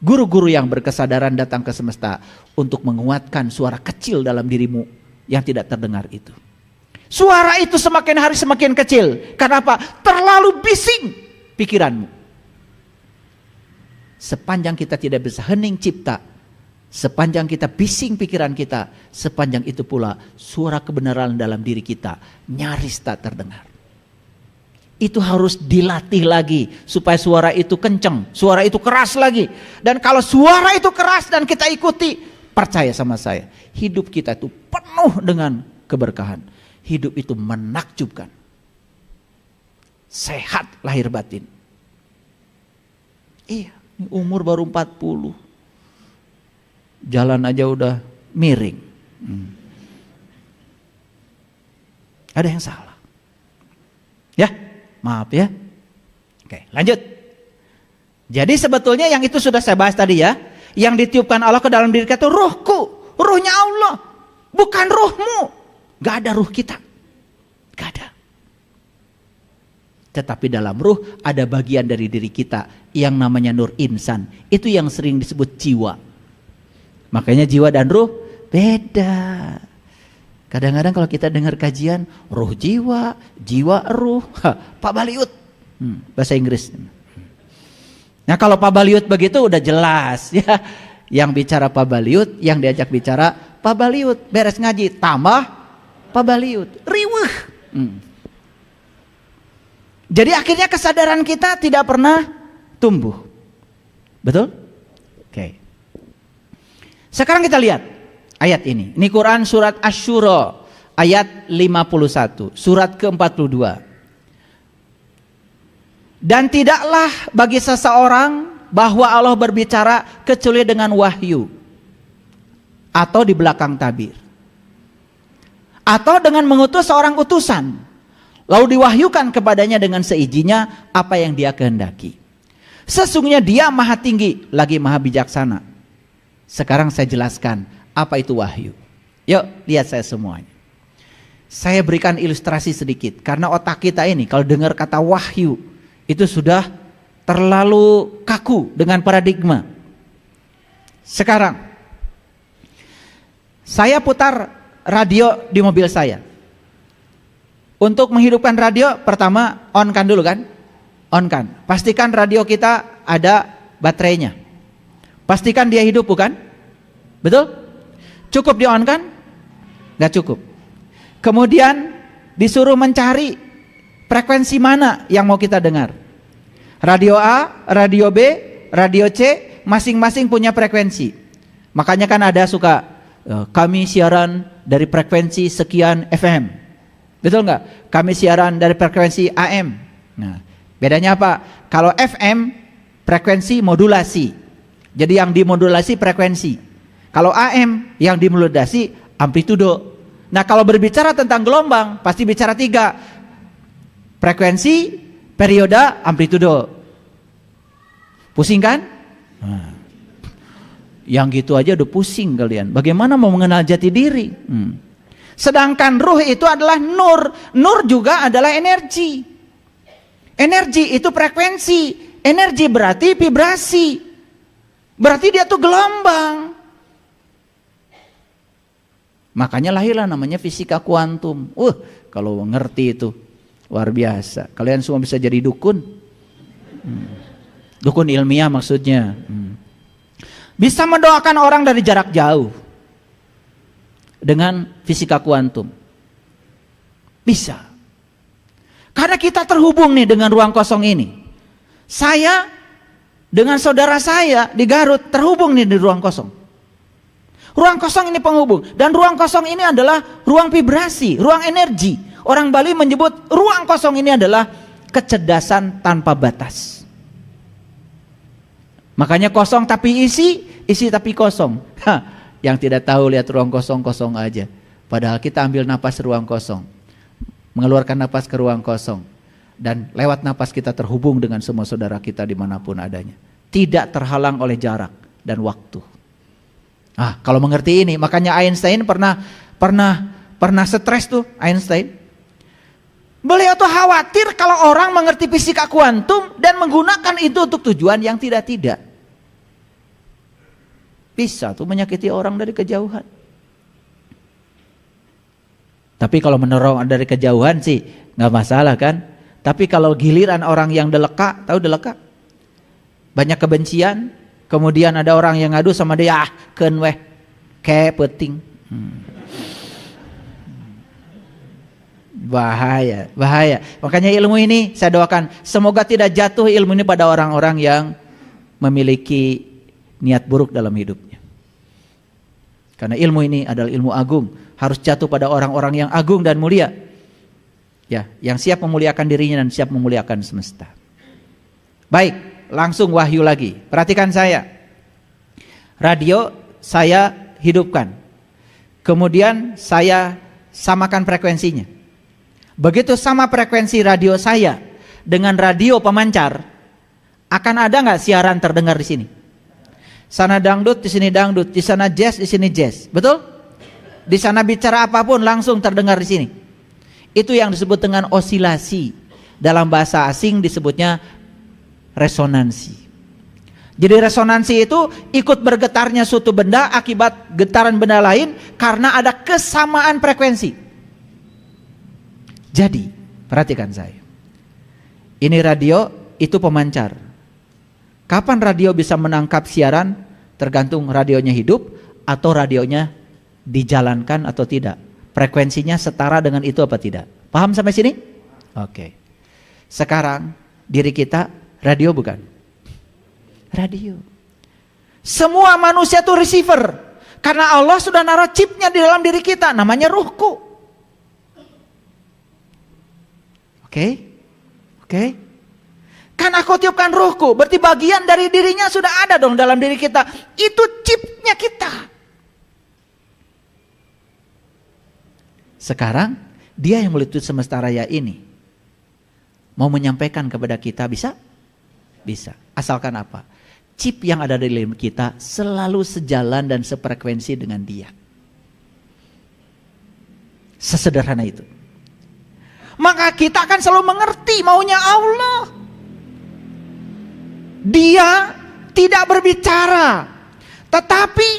Guru-guru yang berkesadaran datang ke semesta untuk menguatkan suara kecil dalam dirimu yang tidak terdengar itu. Suara itu semakin hari semakin kecil. Karena apa? Terlalu bising pikiranmu. Sepanjang kita tidak bisa hening cipta, sepanjang kita bising pikiran kita, sepanjang itu pula suara kebenaran dalam diri kita nyaris tak terdengar. Itu harus dilatih lagi supaya suara itu kenceng, suara itu keras lagi. Dan kalau suara itu keras dan kita ikuti, percaya sama saya, hidup kita itu penuh dengan keberkahan. Hidup itu menakjubkan. Sehat lahir batin. Iya, umur baru 40. Jalan aja udah miring. Ada yang salah. Ya? Maaf ya. Oke, lanjut. Jadi sebetulnya yang itu sudah saya bahas tadi ya. Yang ditiupkan Allah ke dalam diri kita itu ruhku. Ruhnya Allah. Bukan ruhmu. Gak ada ruh kita. Gak ada. Tetapi dalam ruh ada bagian dari diri kita yang namanya nur insan. Itu yang sering disebut jiwa. Makanya jiwa dan ruh beda. Kadang-kadang kalau kita dengar kajian ruh jiwa, jiwa ruh, Pak Baliut, bahasa Inggris. Nah kalau Pak Baliut begitu udah jelas ya, yang bicara Pak Baliut, yang diajak bicara Pak Baliut, beres ngaji tambah Pak Baliut, riweuh. Jadi akhirnya kesadaran kita tidak pernah tumbuh, betul? Oke. Sekarang kita lihat ayat ini. Ini Quran surat Asy-Syura ayat 51, surat ke-42. Dan tidaklah bagi seseorang bahwa Allah berbicara kecuali dengan wahyu atau di belakang tabir. Atau dengan mengutus seorang utusan, lalu diwahyukan kepadanya dengan seizinnya apa yang dia kehendaki. Sesungguhnya dia maha tinggi lagi maha bijaksana. Sekarang saya jelaskan apa itu wahyu. Yuk lihat saya semuanya. Saya berikan ilustrasi sedikit. Karena otak kita ini kalau dengar kata wahyu itu sudah terlalu kaku dengan paradigma. Sekarang saya putar radio di mobil saya. Untuk menghidupkan radio pertama on kan dulu kan. On kan. Pastikan radio kita ada baterainya. Pastikan dia hidup bukan? Betul? Cukup di on kan? Gak cukup. Kemudian disuruh mencari frekuensi mana yang mau kita dengar. Radio A, radio B, radio C, masing-masing punya frekuensi. Makanya kan ada suka kami siaran dari frekuensi sekian FM. Betul nggak? Kami siaran dari frekuensi AM. Nah, bedanya apa? Kalau FM frekuensi modulasi. Jadi yang dimodulasi frekuensi. Kalau AM yang dimodulasi amplitudo. Nah, kalau berbicara tentang gelombang pasti bicara 3. Frekuensi, periode, amplitudo. Pusing kan? Nah, yang gitu aja udah pusing kalian. Bagaimana mau mengenal jati diri? Sedangkan ruh itu adalah nur. Nur juga adalah energi. Energi itu frekuensi. Energi berarti vibrasi. Berarti dia tuh gelombang. Makanya lahirlah namanya fisika kuantum. Kalau ngerti itu luar biasa. Kalian semua bisa jadi dukun. Dukun ilmiah maksudnya. Bisa mendoakan orang dari jarak jauh dengan fisika kuantum. Bisa. Karena kita terhubung nih dengan ruang kosong ini. Saya dengan saudara saya di Garut terhubung nih di ruang kosong. Ruang kosong ini penghubung. Dan ruang kosong ini adalah ruang vibrasi, ruang energi. Orang Bali menyebut ruang kosong ini adalah kecerdasan tanpa batas. Makanya kosong tapi isi tapi kosong. Yang tidak tahu lihat ruang kosong aja. Padahal kita ambil napas ruang kosong. Mengeluarkan napas ke ruang kosong. Dan lewat napas kita terhubung dengan semua saudara kita dimanapun adanya. Tidak terhalang oleh jarak dan waktu. Kalau mengerti ini, makanya Einstein pernah stres tuh Einstein. Beliau tuh khawatir kalau orang mengerti fisika kuantum dan menggunakan itu untuk tujuan yang tidak-tidak. Bisa tuh menyakiti orang dari kejauhan. Tapi kalau menolong dari kejauhan sih nggak masalah kan. Tapi kalau giliran orang yang deleka, tahu deleka? Banyak kebencian, kemudian ada orang yang ngadu sama dia, keun weh, kayak peting. Bahaya. Makanya ilmu ini saya doakan semoga tidak jatuh ilmu ini pada orang-orang yang memiliki niat buruk dalam hidupnya. Karena ilmu ini adalah ilmu agung, harus jatuh pada orang-orang yang agung dan mulia. Ya, yang siap memuliakan dirinya dan siap memuliakan semesta. Baik, langsung wahyu lagi. Perhatikan saya. Radio saya hidupkan. Kemudian saya samakan frekuensinya. Begitu sama frekuensi radio saya dengan radio pemancar, akan ada nggak siaran terdengar di sini? Sana dangdut, di sini dangdut, di sana jazz, di sini jazz, betul? Di sana bicara apapun langsung terdengar di sini. Itu yang disebut dengan osilasi. Dalam bahasa asing disebutnya resonansi. Jadi resonansi itu ikut bergetarnya suatu benda akibat getaran benda lain karena ada kesamaan frekuensi. Jadi, perhatikan saya. Ini radio, itu pemancar. Kapan radio bisa menangkap siaran? Tergantung radionya hidup atau radionya dijalankan atau tidak. Frekuensinya setara dengan itu apa tidak? Paham sampai sini? Oke. Sekarang diri kita radio bukan? Radio. Semua manusia itu receiver. Karena Allah sudah naruh chipnya di dalam diri kita, namanya ruhku. Oke. Kan aku tiupkan ruhku, berarti bagian dari dirinya sudah ada dong dalam diri kita. Itu chipnya kita. Sekarang dia yang meliput semesta raya ini mau menyampaikan kepada kita, bisa? Bisa. Asalkan apa? Chip yang ada di dalam kita selalu sejalan dan sefrekuensi dengan dia. Sesederhana itu. Maka kita akan selalu mengerti maunya Allah. Dia tidak berbicara, tetapi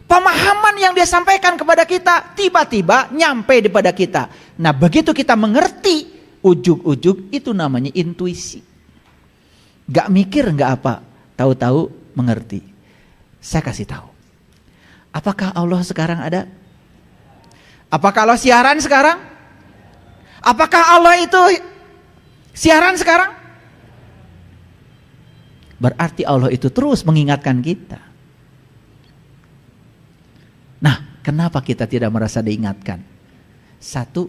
pemahaman yang dia sampaikan kepada kita tiba-tiba nyampe kepada kita. Nah, begitu kita mengerti, ujug-ujug itu namanya intuisi. Gak mikir gak apa, tahu-tahu mengerti. Saya kasih tahu. Apakah Allah sekarang ada? Apakah Allah siaran sekarang? Apakah Allah itu siaran sekarang? Berarti Allah itu terus mengingatkan kita. Nah, kenapa kita tidak merasa diingatkan? Satu,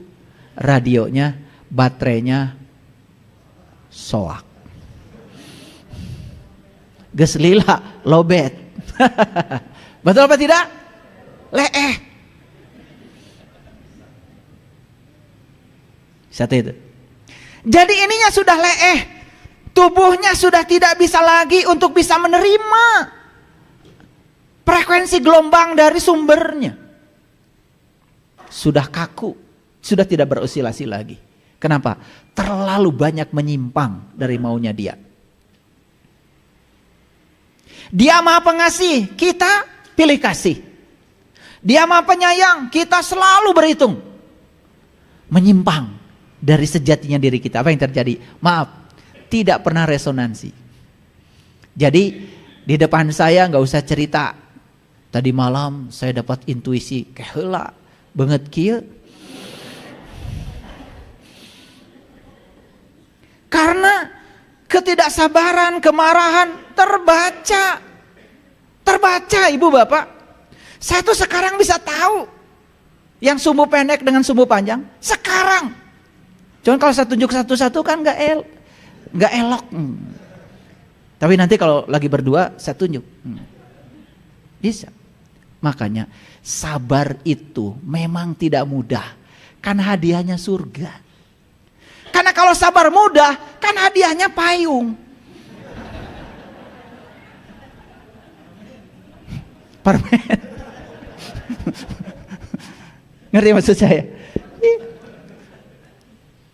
radionya, baterainya soak. Geus lila lobet. Betul apa tidak? Leeh. Satu itu. Jadi ininya sudah leeh. Tubuhnya sudah tidak bisa lagi untuk bisa menerima frekuensi gelombang dari sumbernya. Sudah kaku, sudah tidak berosilasi lagi. Kenapa? Terlalu banyak menyimpang dari maunya dia. Dia Maha Pengasih, kita pilih kasih. Dia Maha Penyayang, kita selalu berhitung. Menyimpang dari sejatinya diri kita. Apa yang terjadi? Maaf, tidak pernah resonansi. Jadi di depan saya nggak usah cerita. Tadi malam saya dapat intuisi keheula banget kieu. Karena ketidaksabaran, kemarahan terbaca ibu bapak. Saya tuh sekarang bisa tahu yang sumbu pendek dengan sumbu panjang sekarang. Cuman kalau saya tunjuk satu-satu kan nggak elok. Tapi nanti kalau lagi berdua saya tunjuk. Bisa. Makanya sabar itu memang tidak mudah. Kan hadiahnya surga. Karena kalau sabar mudah, kan hadiahnya payung. Permen. Ngerti maksud saya?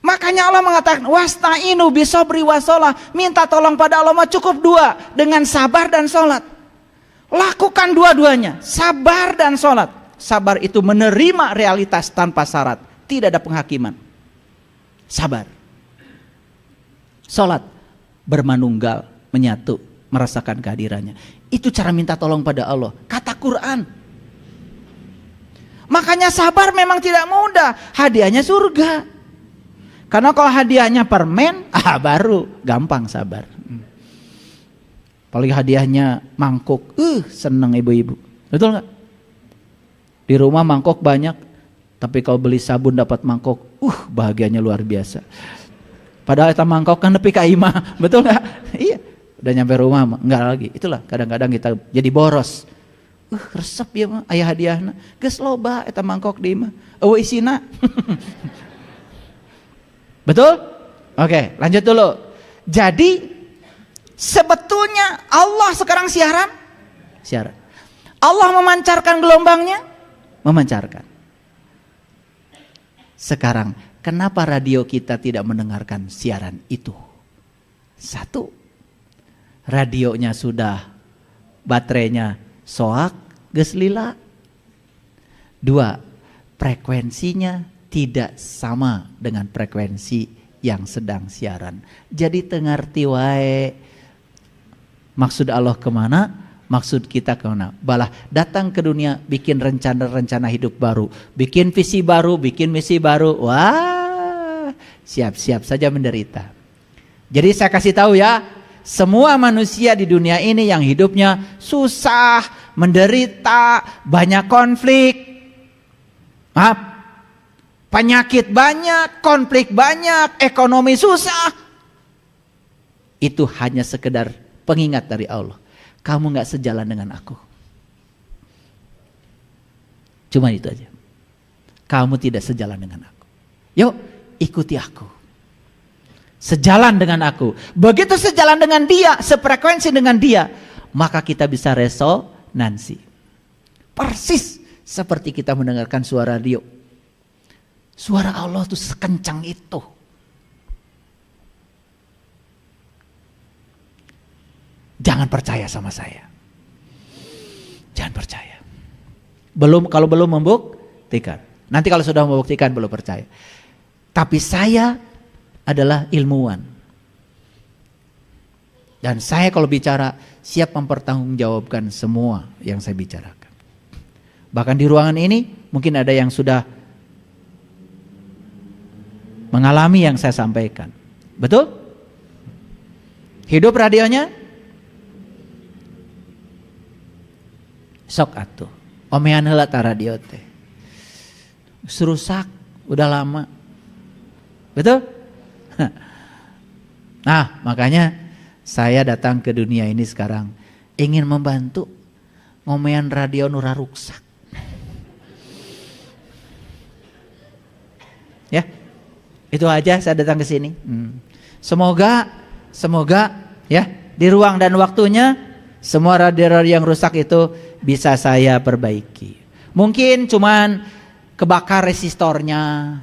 Makanya Allah mengatakan wasta'inu bisobri wasolah. Minta tolong pada Allah mah cukup dua. Dengan sabar dan sholat. Lakukan dua-duanya. Sabar dan sholat. Sabar itu menerima realitas tanpa syarat. Tidak ada penghakiman. Sabar. Sholat. Bermanunggal. Menyatu. Merasakan kehadirannya. Itu cara minta tolong pada Allah. Kata Quran. Makanya sabar memang tidak mudah. Hadiahnya surga. Karena kalau hadiahnya permen, baru gampang sabar. Apalagi hadiahnya mangkok, seneng ibu-ibu. Betul nggak? Di rumah mangkok banyak, tapi kalau beli sabun dapat mangkok, bahagianya luar biasa. Padahal itu mangkok kan nepi ka imah, betul nggak? Iya, udah nyampe rumah enggak lagi. Itulah kadang-kadang kita jadi boros. Resep ya mah, ayah hadiahna, geus loba eta mangkok di imah. Eueuh isina. Betul? Oke, lanjut dulu. Jadi sebetulnya Allah sekarang siaran. Allah memancarkan gelombangnya, memancarkan. Sekarang, kenapa radio kita tidak mendengarkan siaran itu? Satu, radionya sudah baterainya soak, geus lila. Dua, frekuensinya tidak sama dengan frekuensi yang sedang siaran. Jadi tengarti wae maksud Allah kemana, maksud kita kemana. Balah datang ke dunia bikin rencana-rencana hidup baru, bikin visi baru, bikin misi baru. Wah, siap-siap saja menderita. Jadi saya kasih tahu ya, semua manusia di dunia ini yang hidupnya susah, menderita, banyak konflik. Maaf. Penyakit banyak, konflik banyak, ekonomi susah. Itu hanya sekedar pengingat dari Allah. Kamu gak sejalan dengan aku. Cuma itu aja. Kamu tidak sejalan dengan aku. Yuk, ikuti aku. Sejalan dengan aku. Begitu sejalan dengan dia, sefrekuensi dengan dia, maka kita bisa resonansi. Persis seperti kita mendengarkan suara radio. Suara Allah itu sekencang itu. Jangan percaya sama saya. Jangan percaya. Kalau belum membuktikan. Nanti kalau sudah membuktikan belum percaya. Tapi saya adalah ilmuwan. Dan saya kalau bicara siap mempertanggungjawabkan semua yang saya bicarakan. Bahkan di ruangan ini mungkin ada yang sudah mengalami yang saya sampaikan. Betul? Hidup radionya? Sok atuh. Omean heula ta radio teh. Serusak udah lama. Betul? Nah, makanya saya datang ke dunia ini sekarang ingin membantu ngomean radio nura ruksak. Ya, itu aja saya datang ke sini. Semoga ya di ruang dan waktunya semua radio-radio yang rusak itu bisa saya perbaiki. Mungkin cuman kebakar resistornya,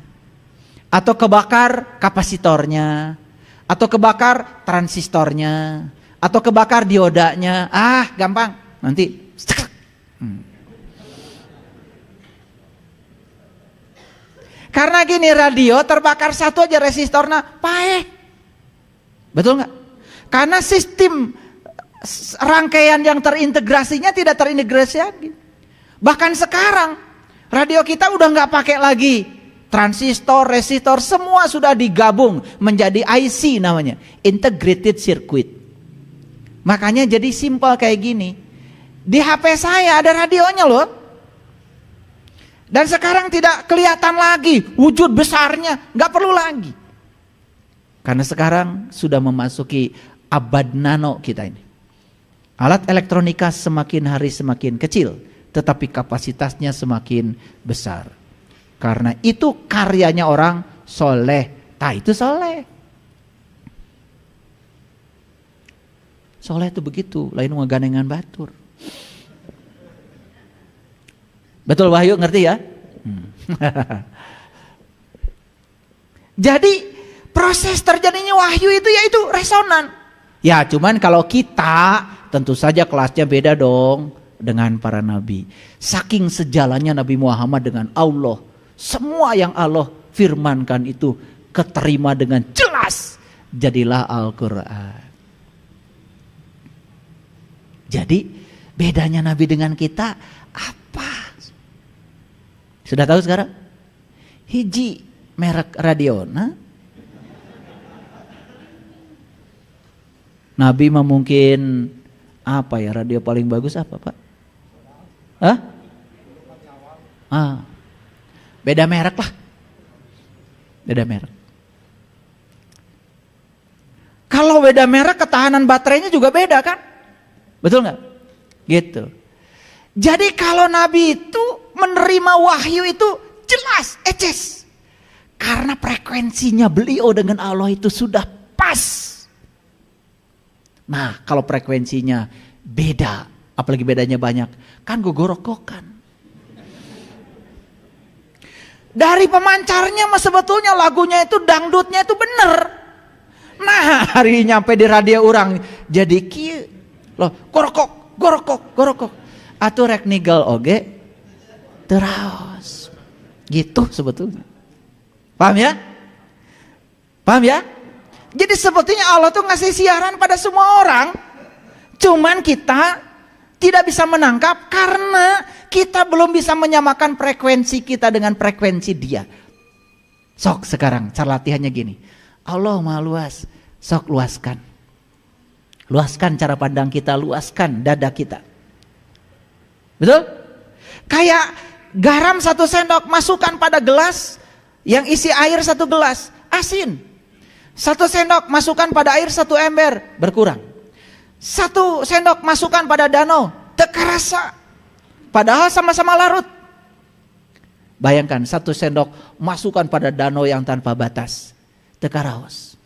atau kebakar kapasitornya, atau kebakar transistornya, atau kebakar diodanya. Gampang. Nanti karena gini, radio terbakar satu aja resistornya paeh. Betul nggak? Karena sistem rangkaian yang terintegrasinya tidak terintegrasi lagi. Bahkan sekarang radio kita udah nggak pakai lagi transistor, resistor, semua sudah digabung menjadi IC namanya, integrated circuit. Makanya jadi simpel kayak gini. Di HP saya ada radionya loh. Dan sekarang tidak kelihatan lagi wujud besarnya, nggak perlu lagi. Karena sekarang sudah memasuki abad nano kita ini. Alat elektronika semakin hari semakin kecil, tetapi kapasitasnya semakin besar. Karena itu karyanya orang soleh. Itu soleh. Soleh itu begitu, lain ngegandengan batur. Betul Wahyu, ngerti ya? Jadi proses terjadinya wahyu itu yaitu resonan. Ya cuman kalau kita tentu saja kelasnya beda dong dengan para nabi. Saking sejalannya Nabi Muhammad dengan Allah, semua yang Allah firmankan itu keterima dengan jelas. Jadilah Al-Quran. Jadi bedanya nabi dengan kita apa? Sudah tahu sekarang? Hiji merek radio. Nabi mah mungkin apa ya, radio paling bagus apa Pak? Beda merek lah. Beda merek. Kalau beda merek ketahanan baterainya juga beda kan? Betul nggak? Gitu. Jadi kalau Nabi itu menerima wahyu itu jelas, eces. Karena frekuensinya beliau dengan Allah itu sudah pas. Nah kalau frekuensinya beda, apalagi bedanya banyak, kan gogorokokan. Dari pemancarnya mah sebetulnya lagunya itu dangdutnya itu bener. Nah hari nyampe di radio orang jadi kieu. Loh, gorokok. Atuh rek nigel oge terus. Gitu sebetulnya. Paham ya? Paham ya? Jadi sebetulnya Allah tuh ngasih siaran pada semua orang. Cuman kita tidak bisa menangkap karena kita belum bisa menyamakan frekuensi kita dengan frekuensi dia. Sok sekarang cara latihannya gini. Allah maha luas, sok luaskan. Luaskan cara pandang kita, luaskan dada kita. Betul? Kayak garam 1 sendok masukkan pada gelas yang isi air 1 gelas, asin. 1 sendok masukkan pada air 1 ember, berkurang. 1 sendok masukkan pada danau, teu karasa. Padahal sama-sama larut. Bayangkan 1 sendok masukkan pada danau yang tanpa batas, teu karaos.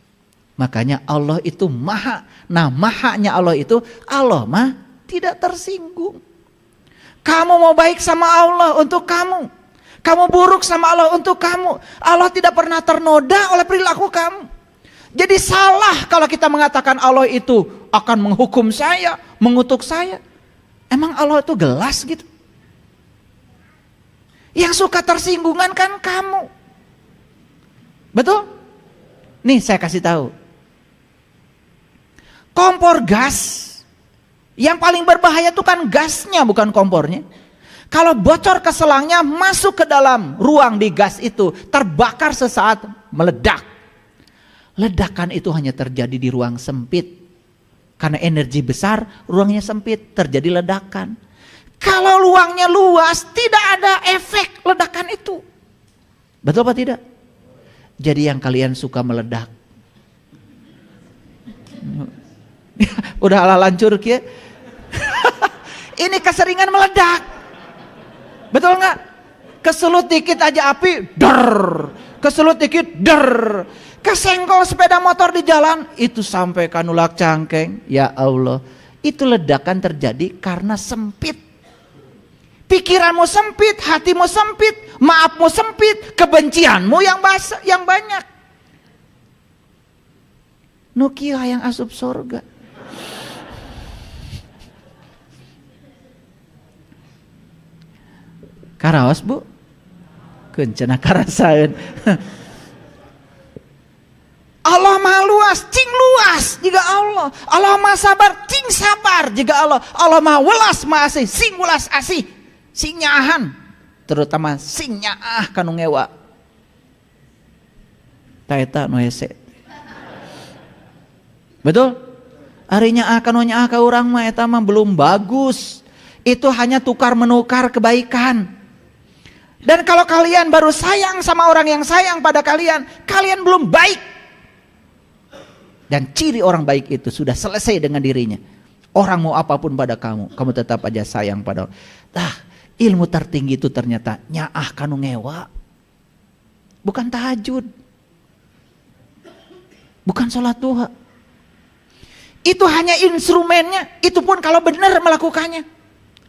Makanya Allah itu maha. Nah mahanya Allah itu, Allah mah tidak tersinggung. Kamu mau baik sama Allah untuk kamu. Kamu buruk sama Allah untuk kamu. Allah tidak pernah ternoda oleh perilaku kamu. Jadi salah kalau kita mengatakan Allah itu akan menghukum saya, mengutuk saya. Emang Allah itu gelas gitu? Yang suka tersinggungan kan kamu. Betul? Nih saya kasih tahu. Kompor gas yang paling berbahaya itu kan gasnya, bukan kompornya. Kalau bocor ke selangnya, masuk ke dalam ruang di gas itu, terbakar sesaat, meledak. Ledakan itu hanya terjadi di ruang sempit. Karena energi besar, ruangnya sempit, terjadi ledakan. Kalau ruangnya luas, tidak ada efek ledakan itu. Betul apa tidak? Jadi yang kalian suka meledak, Udah ala lancur kia. Ini keseringan meledak. Betul nggak? Kesulut dikit aja api, der. Kesulut dikit, der. Kesenggol sepeda motor di jalan, itu sampai kanulak cangkeng. Ya Allah, itu ledakan terjadi karena sempit. Pikiranmu sempit, hatimu sempit, maafmu sempit, kebencianmu yang banyak. Nukia yang asup sorga. Karaos bu, kencana karasain. Allah maha luas, cing luas juga Allah. Allah maha sabar, cing sabar juga Allah. Allah maha welas, maha asih, sing welas asih, sing nyaahan, terutama sing nyaah kanu ngewa. Taeta nu hese. Betul? Ari nyaah kanu nyaah ka urang mah eta mah belum bagus. Itu hanya tukar menukar kebaikan. Dan kalau kalian baru sayang sama orang yang sayang pada kalian, kalian belum baik. Dan ciri orang baik itu sudah selesai dengan dirinya. Orang mau apapun pada kamu, kamu tetap aja sayang pada orang. Ilmu tertinggi itu ternyata nyaah kanu ngewa. Bukan tahajud. Bukan sholat duha. Itu hanya instrumennya. Itu pun kalau benar melakukannya.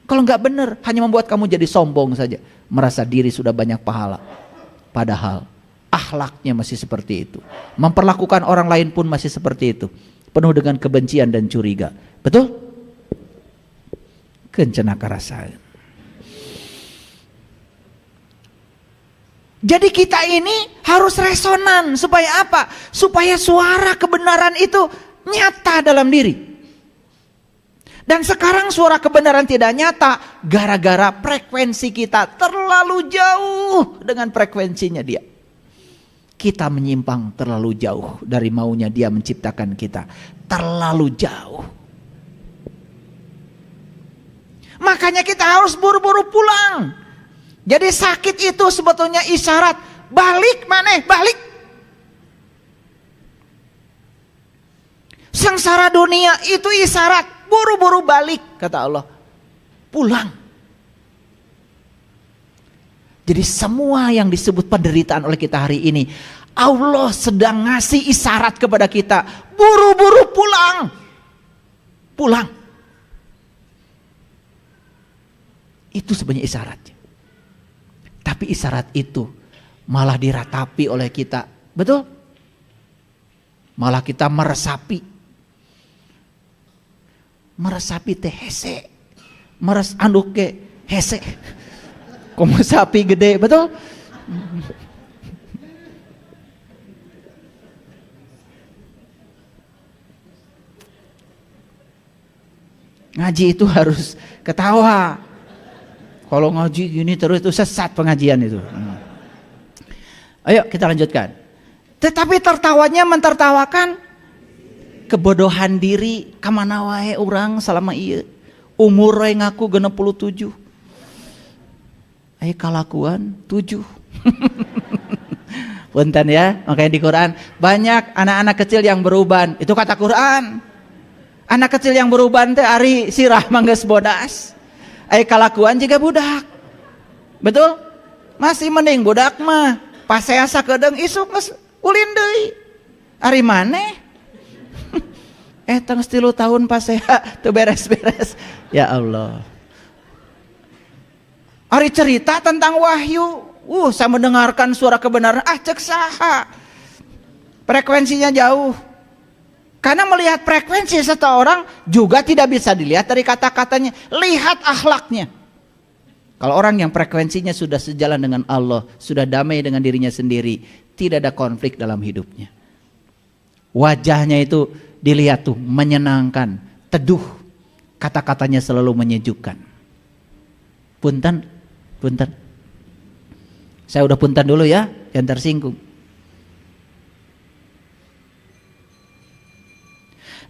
Kalau nggak benar, hanya membuat kamu jadi sombong saja. Merasa diri sudah banyak pahala. Padahal akhlaknya masih seperti itu. Memperlakukan orang lain pun masih seperti itu. Penuh dengan kebencian dan curiga. Betul? Kencana karasain. Jadi kita ini harus resonan. Supaya apa? Supaya suara kebenaran itu nyata dalam diri. Dan sekarang suara kebenaran tidak nyata gara-gara frekuensi kita terlalu jauh dengan frekuensinya dia. Kita menyimpang terlalu jauh dari maunya dia menciptakan kita. Terlalu jauh. Makanya kita harus buru-buru pulang. Jadi sakit itu sebetulnya isyarat. Balik maneh, balik. Sengsara dunia itu isyarat. Buru-buru balik, kata Allah. Pulang. Jadi semua yang disebut penderitaan oleh kita hari ini, Allah sedang ngasih isyarat kepada kita. Buru-buru pulang. Pulang. Itu sebenarnya isyaratnya. Tapi isyarat itu malah diratapi oleh kita. Betul? Malah kita meresapi. Meresapi teh hese. Anduk ke hese. Komo sapi gede, betul? Ngaji itu harus ketawa. Kalau ngaji gini terus itu sesat pengajian itu. Ayo kita lanjutkan. Tetapi tertawanya mentertawakan kebodohan diri kamana wae urang selama ieu. Umur we ngaku 67. Aya kalakuan 7. Punten ya, makanya di Quran banyak anak-anak kecil yang beruban. Itu kata Quran. Anak kecil yang beruban teh ari sirah manggeus bodas. Aya kalakuan juga budak. Betul? Masih mending budak mah pasea sakedeung isuk geus ulin deui. Ari maneh? Tang 3 tahun pasea teu beres-beres. Ya Allah. Ari cerita tentang wahyu. Saya mendengarkan suara kebenaran. Cek saha. Frekuensinya jauh. Karena melihat frekuensi seseorang juga tidak bisa dilihat dari kata-katanya. Lihat akhlaknya. Kalau orang yang frekuensinya sudah sejalan dengan Allah, sudah damai dengan dirinya sendiri, tidak ada konflik dalam hidupnya. Wajahnya itu dilihat tuh menyenangkan, teduh, kata-katanya selalu menyejukkan. Punten, punten. Saya udah punten dulu ya, yang tersinggung.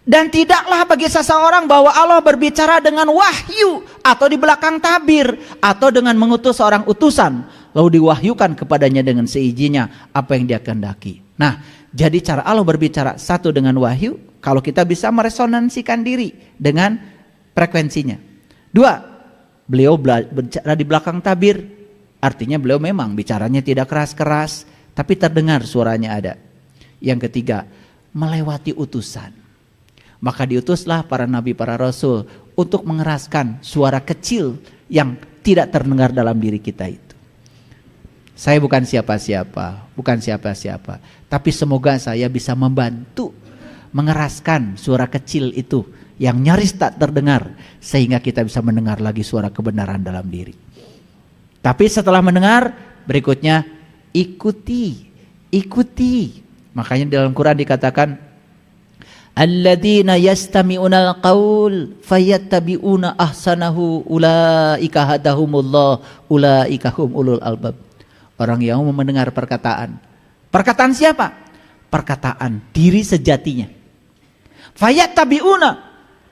Dan tidaklah bagi seseorang bahwa Allah berbicara dengan wahyu atau di belakang tabir atau dengan mengutus seorang utusan lalu diwahyukan kepadanya dengan seizinnya apa yang dia kehendaki. Nah, jadi cara Allah berbicara satu dengan wahyu, Kalau kita bisa meresonansikan diri dengan frekuensinya. 2, beliau bicara di belakang tabir. Artinya beliau memang bicaranya tidak keras-keras, tapi terdengar suaranya ada. Yang ketiga, melewati utusan. Maka diutuslah para nabi, para rasul untuk mengeraskan suara kecil yang tidak terdengar dalam diri kita itu. Saya bukan siapa-siapa, tapi semoga saya bisa membantu mengeraskan suara kecil itu yang nyaris tak terdengar, sehingga kita bisa mendengar lagi suara kebenaran dalam diri. Tapi setelah mendengar, berikutnya ikuti. Makanya dalam Quran dikatakan, alladzina yastami'unal qaul fayattabi'una ahsanahu ulaika hadahumullah ulaika hum ulul albab. Orang yang mendengar perkataan. Perkataan siapa? Perkataan diri sejatinya. Fayattabi'una,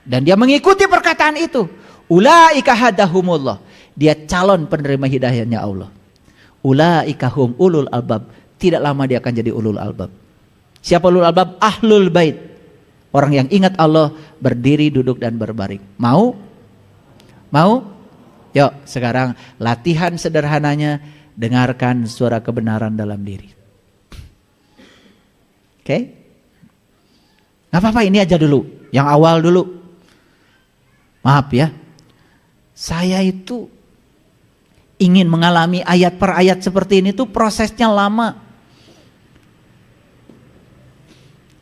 dan dia mengikuti perkataan itu. Ulaika hadahumullah, dia calon penerima hidayahnya Allah. Ulaika hum ulul albab, tidak lama dia akan jadi ulul albab. Siapa ulul albab? Ahlul bait. Orang yang ingat Allah, berdiri, duduk, dan berbaring. Mau? Yuk sekarang latihan sederhananya, dengarkan suara kebenaran dalam diri. Oke? Gak apa-apa, ini aja dulu, yang awal dulu. Maaf ya, saya itu ingin mengalami ayat per ayat seperti ini tuh prosesnya lama.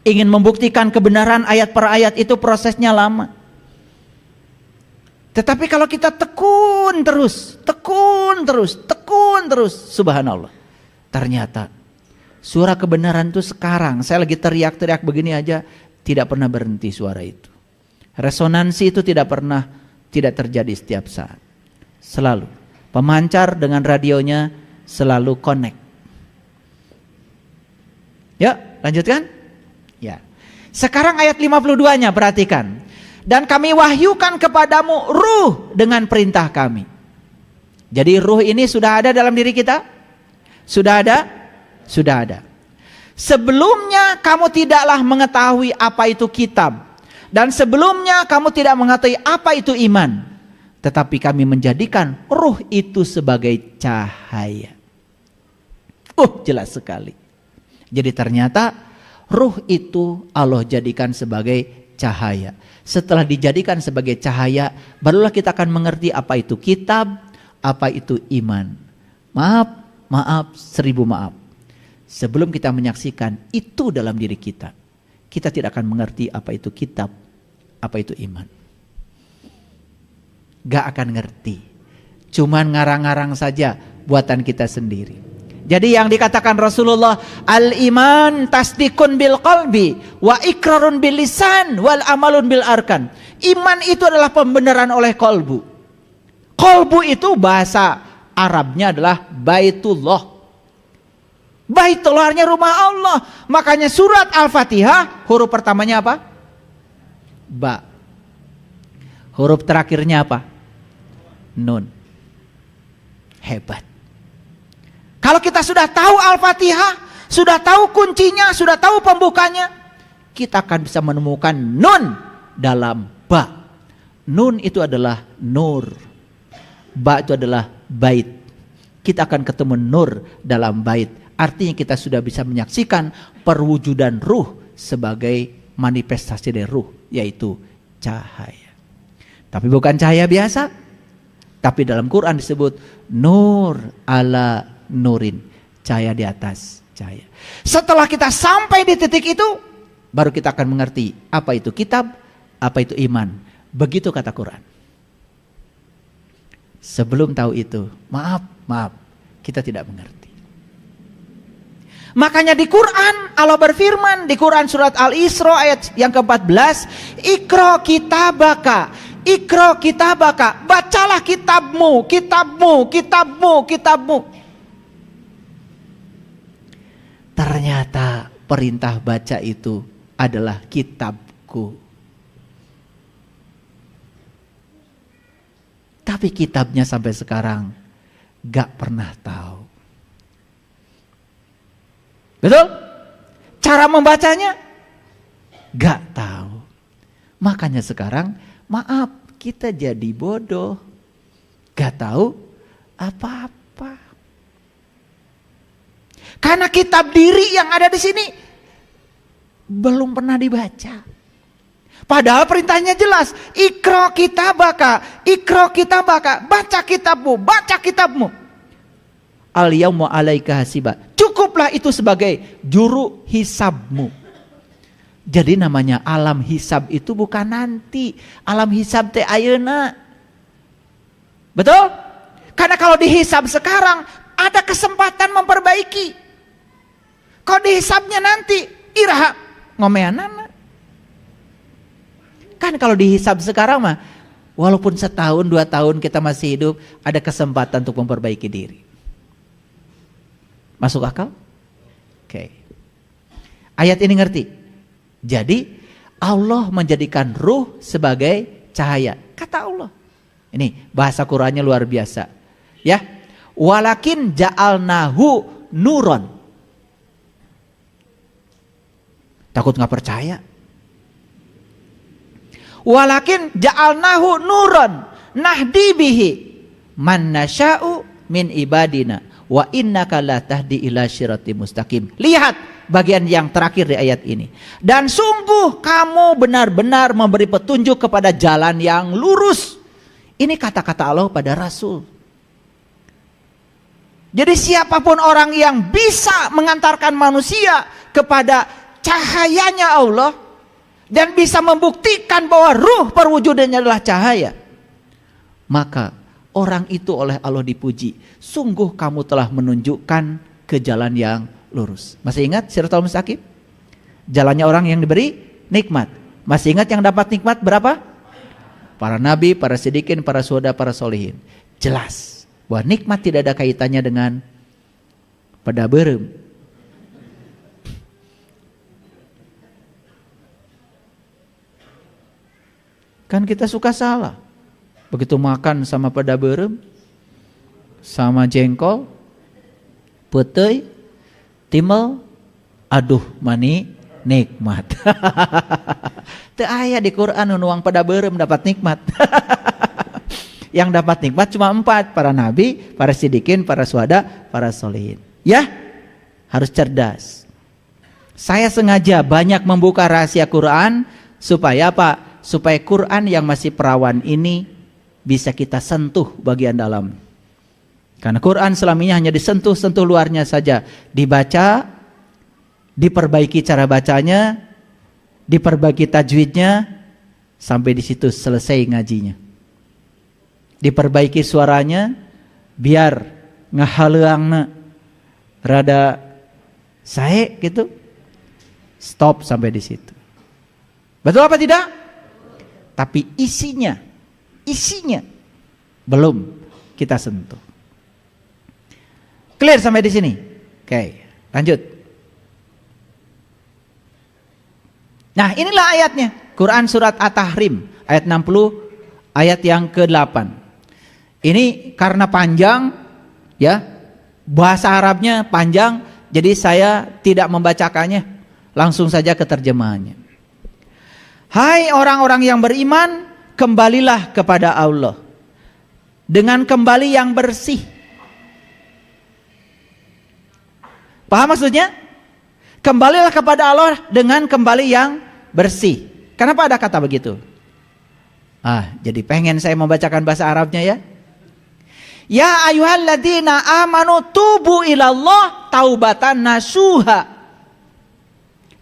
Ingin membuktikan kebenaran ayat per ayat itu prosesnya lama. Tetapi kalau kita tekun terus, subhanallah. Ternyata suara kebenaran itu sekarang, saya lagi teriak-teriak begini aja, tidak pernah berhenti suara itu. Resonansi itu tidak terjadi setiap saat. Selalu. Pemancar dengan radionya selalu connect. Ya, lanjutkan. Ya. Sekarang ayat 52-nya perhatikan. Dan kami wahyukan kepadamu ruh dengan perintah kami. Jadi ruh ini sudah ada dalam diri kita? Sudah ada? Sudah ada. Sebelumnya kamu tidaklah mengetahui apa itu kitab. Dan sebelumnya kamu tidak mengetahui apa itu iman. Tetapi kami menjadikan ruh itu sebagai cahaya. Jelas sekali. Jadi ternyata ruh itu Allah jadikan sebagai cahaya. Setelah dijadikan sebagai cahaya, barulah kita akan mengerti apa itu kitab, apa itu iman. Maaf, 1000 maaf. Sebelum kita menyaksikan itu dalam diri kita, kita tidak akan mengerti apa itu kitab, apa itu iman. Gak akan ngerti. Cuman ngarang-ngarang saja buatan kita sendiri. Jadi yang dikatakan Rasulullah, al-iman tasdikun bil qalbi wa ikrarun bil lisan wal amalun bil arkan. Iman itu adalah pembenaran oleh kolbu. Kolbu itu bahasa Arabnya adalah baitullah. Baitullah artinya rumah Allah. Makanya surat Al-Fatihah huruf pertamanya apa? Ba. Huruf terakhirnya apa? Nun. Hebat. Kalau kita sudah tahu Al-Fatihah, sudah tahu kuncinya, sudah tahu pembukanya, kita akan bisa menemukan nun dalam ba. Nun itu adalah nur. Ba itu adalah bait. Kita akan ketemu nur dalam bait. Artinya kita sudah bisa menyaksikan perwujudan ruh sebagai manifestasi dari ruh, yaitu cahaya. Tapi bukan cahaya biasa. Tapi dalam Quran disebut nur ala nurin, cahaya di atas cahaya. Setelah kita sampai di titik itu, baru kita akan mengerti apa itu kitab, apa itu iman. Begitu kata Quran. Sebelum tahu itu, maaf, kita tidak mengerti. Makanya di Quran Allah berfirman di Quran surat Al-Isra ayat yang ke-14, Iqra kitabaka, bacalah kitabmu. Ternyata perintah baca itu adalah kitabku. Tapi kitabnya sampai sekarang gak pernah tahu. Betul? Cara membacanya gak tahu. Makanya sekarang, maaf, kita jadi bodoh. Gak tahu apa-apa. Karena kitab diri yang ada di sini belum pernah dibaca. Padahal perintahnya jelas, Iqra kitabaka, Iqra kitabaka, baca kitabmu, baca kitabmu. Al-yawma 'alaika hasiba. Cukuplah itu sebagai juru hisabmu. Jadi namanya alam hisab itu bukan nanti, alam hisab teh ayeuna. Betul? Karena kalau dihisab sekarang ada kesempatan memperbaiki. Kalau dihisabnya nanti iraha ngomeanana. Kan kalau dihisab sekarang mah walaupun setahun 2 tahun kita masih hidup, ada kesempatan untuk memperbaiki diri. Masuk akal? Oke. Ayat ini ngerti? Jadi Allah menjadikan ruh sebagai cahaya. Kata Allah. Ini bahasa Qur'annya luar biasa. Ya. Walakin ja'alnahu nuron. Takut nggak percaya? Walakin ja'alnahu nuron nahdi bihi man nasya'u min ibadina wa innaka la tahdi ila syiratim mustaqim. Lihat bagian yang terakhir di ayat ini. Dan sungguh kamu benar-benar memberi petunjuk kepada jalan yang lurus. Ini kata-kata Allah pada Rasul. Jadi siapapun orang yang bisa mengantarkan manusia kepada cahayanya Allah dan bisa membuktikan bahwa ruh perwujudannya adalah cahaya, maka orang itu oleh Allah dipuji. Sungguh kamu telah menunjukkan ke jalan yang lurus. Masih ingat Siratal Mustaqim? Jalannya orang yang diberi nikmat. Masih ingat yang dapat nikmat berapa? Para nabi, para siddiqin, para syuhada, para solihin. Jelas bahwa nikmat tidak ada kaitannya dengan pada berem. Kan kita suka salah. Begitu makan sama pada berem, sama jengkol, putih, timel, aduh mani nikmat. Teu aya di Quran nuang pada berem dapat nikmat. Yang dapat nikmat cuma 4, para nabi, para siddiqin, para syuhada, para solihin. Ya, harus cerdas. Saya sengaja banyak membuka rahasia Quran supaya apa? Supaya Quran yang masih perawan ini bisa kita sentuh bagian dalam. Karena Quran selaminya hanya disentuh-sentuh luarnya saja. Dibaca, diperbaiki cara bacanya, diperbaiki tajwidnya, sampai di situ selesai ngajinya. Diperbaiki suaranya, biar ngahaleangna rada sae gitu. Stop sampai di situ. Betul apa tidak? Tapi isinya belum kita sentuh. Clear sampai di sini? Oke, lanjut. Nah, inilah ayatnya. Quran surat At-Tahrim ayat 60 ayat yang ke-8. Ini karena panjang ya, bahasa Arabnya panjang, jadi saya tidak membacakannya, langsung saja ke terjemahannya. Hai orang-orang yang beriman, kembalilah kepada Allah dengan kembali yang bersih. Paham maksudnya? Kembalilah kepada Allah dengan kembali yang bersih. Kenapa ada kata begitu? Jadi pengen saya membacakan bahasa Arabnya ya. Ya ayyuhalladzina amanu tubu ilallah taubatan nasuha.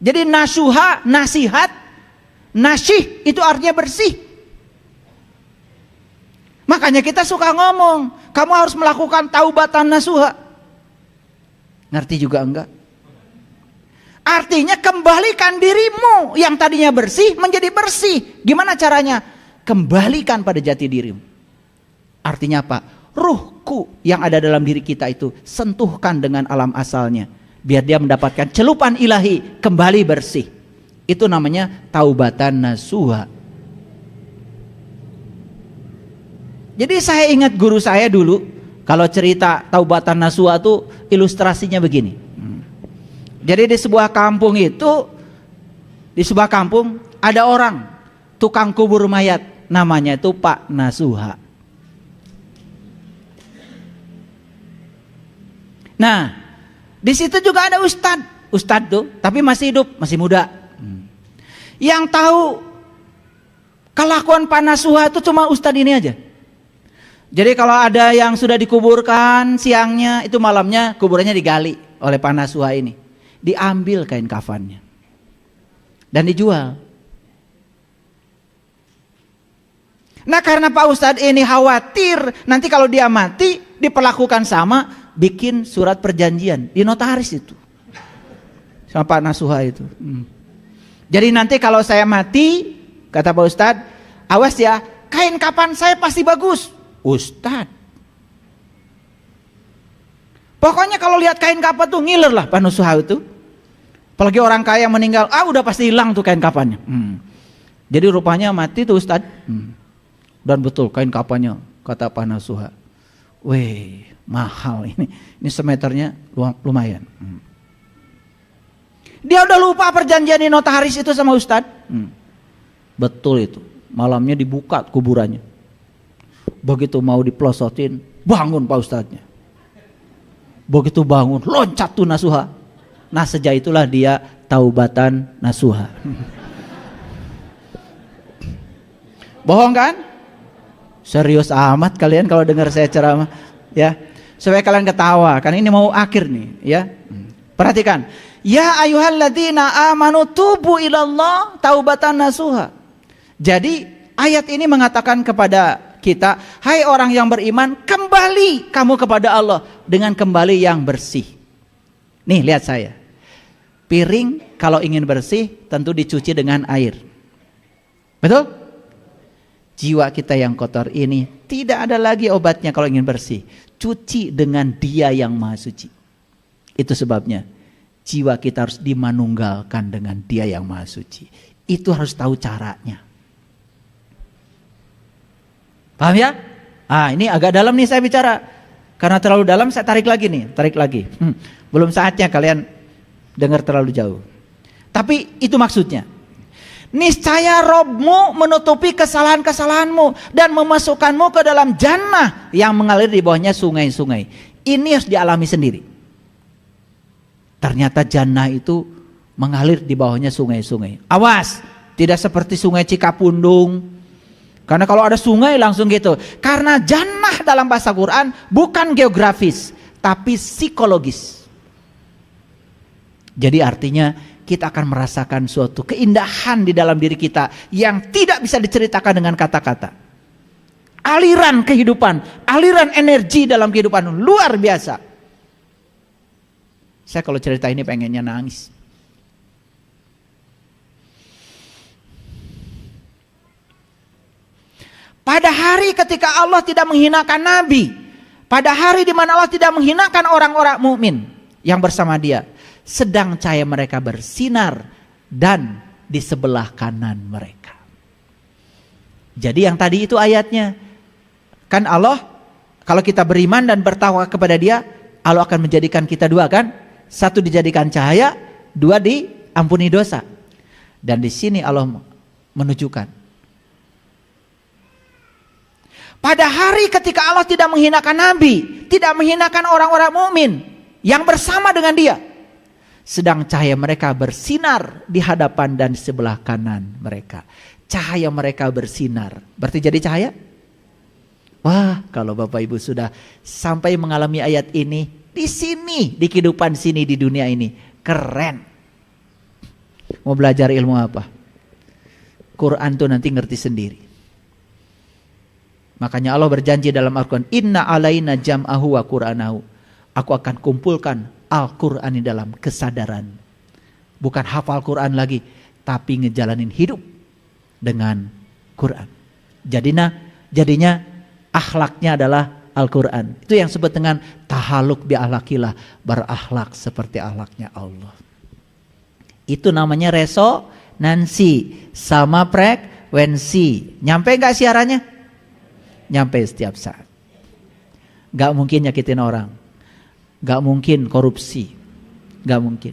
Jadi nasuha, nasihat. Nasyih itu artinya bersih. Makanya kita suka ngomong, kamu harus melakukan taubatan nasuha. Ngerti juga enggak? Artinya kembalikan dirimu yang tadinya bersih menjadi bersih. Gimana caranya? Kembalikan pada jati dirimu. Artinya apa? Ruhku yang ada dalam diri kita itu sentuhkan dengan alam asalnya, biar dia mendapatkan celupan ilahi, kembali bersih. Itu namanya taubatan nasuha. Jadi saya ingat guru saya dulu, kalau cerita taubatan nasuha itu ilustrasinya begini. Jadi di sebuah kampung itu, di sebuah kampung ada orang tukang kubur mayat, namanya itu Pak Nasuha. Nah, di situ juga ada ustadz tuh, tapi masih hidup, masih muda. Yang tahu kelakuan Pak Nasuha itu cuma ustadz ini aja. Jadi kalau ada yang sudah dikuburkan siangnya, itu malamnya kuburannya digali oleh Pak Nasuha ini. Diambil kain kafannya dan dijual. Nah, karena Pak Ustadz ini khawatir nanti kalau dia mati diperlakukan sama, bikin surat perjanjian di notaris itu sama Pak Nasuha itu. Jadi nanti kalau saya mati, kata Pak Ustadz, awas ya, kain kafan saya pasti bagus. Ustadz, pokoknya kalau lihat kain kafan tuh ngiler lah Pak Nasuha itu. Apalagi orang kaya meninggal, udah pasti hilang tuh kain kafannya. Jadi rupanya mati tuh Ustadz. Dan betul kain kafannya, kata Pak Nasuha. Weh, mahal ini. Ini semeternya lumayan. Dia udah lupa perjanjian di notaris itu sama Ustadz. Betul itu. Malamnya dibuka kuburannya. Begitu mau diplosotin, bangun Pak Ustadznya. Begitu bangun, loncat tuh Nasuha. Nah, sejak itulah dia taubatan Nasuha. Bohong kan? Serius amat kalian kalau dengar saya ceramah, ya. Supaya kalian ketawa, karena ini mau akhir nih, ya. Perhatikan. Ya ayyuhalladzina amanu tubu ilallah taubatan nasuha. Jadi ayat ini mengatakan kepada kita, hai orang yang beriman, kembali kamu kepada Allah dengan kembali yang bersih. Nih, lihat saya. Piring kalau ingin bersih tentu dicuci dengan air. Betul? Jiwa kita yang kotor ini tidak ada lagi obatnya kalau ingin bersih. Cuci dengan Dia yang Maha Suci. Itu sebabnya jiwa kita harus dimanunggalkan dengan Dia yang Maha Suci. Itu harus tahu caranya. Paham ya? Ini agak dalam nih saya bicara. Karena terlalu dalam saya tarik lagi nih, tarik lagi. Belum saatnya kalian dengar terlalu jauh. Tapi itu maksudnya. Niscaya Robmu menutupi kesalahan-kesalahanmu dan memasukkanmu ke dalam jannah yang mengalir di bawahnya sungai-sungai. Ini harus dialami sendiri. Ternyata jannah itu mengalir di bawahnya sungai-sungai. Awas, tidak seperti sungai Cikapundung. Karena kalau ada sungai langsung gitu. Karena jannah dalam bahasa Quran bukan geografis, tapi psikologis. Jadi artinya kita akan merasakan suatu keindahan di dalam diri kita yang tidak bisa diceritakan dengan kata-kata. Aliran kehidupan, aliran energi dalam kehidupan luar biasa. Saya kalau cerita ini pengennya nangis. Pada hari ketika Allah tidak menghinakan Nabi, pada hari di mana Allah tidak menghinakan orang-orang mukmin yang bersama Dia, sedang cahaya mereka bersinar dan di sebelah kanan mereka. Jadi yang tadi itu ayatnya, kan Allah kalau kita beriman dan bertakwa kepada Dia, Allah akan menjadikan kita dua kan? Satu dijadikan cahaya, dua diampuni dosa. Dan di sini Allah menunjukkan pada hari ketika Allah tidak menghinakan Nabi, tidak menghinakan orang-orang mukmin yang bersama dengan Dia, sedang cahaya mereka bersinar di hadapan dan di sebelah kanan mereka. Cahaya mereka bersinar. Berarti jadi cahaya? Wah, kalau Bapak Ibu sudah sampai mengalami ayat ini, di sini, di kehidupan sini, di dunia ini, keren. Mau belajar ilmu apa? Quran tuh nanti ngerti sendiri. Makanya Allah berjanji dalam Al-Quran, Inna alaina jam'ahu wa Qur'anahu. Aku akan kumpulkan Al-Quran di dalam kesadaran. Bukan hafal Quran lagi, tapi ngejalanin hidup dengan Quran. Jadinya akhlaknya adalah Al-Quran. Itu yang disebut dengan tahaluk bi akhlakillah, berakhlak seperti akhlaknya Allah. Itu namanya resonansi sama frekuensi. Nyampe gak siarannya? Nyampe setiap saat. Gak mungkin nyakitin orang. Gak mungkin korupsi. Gak mungkin.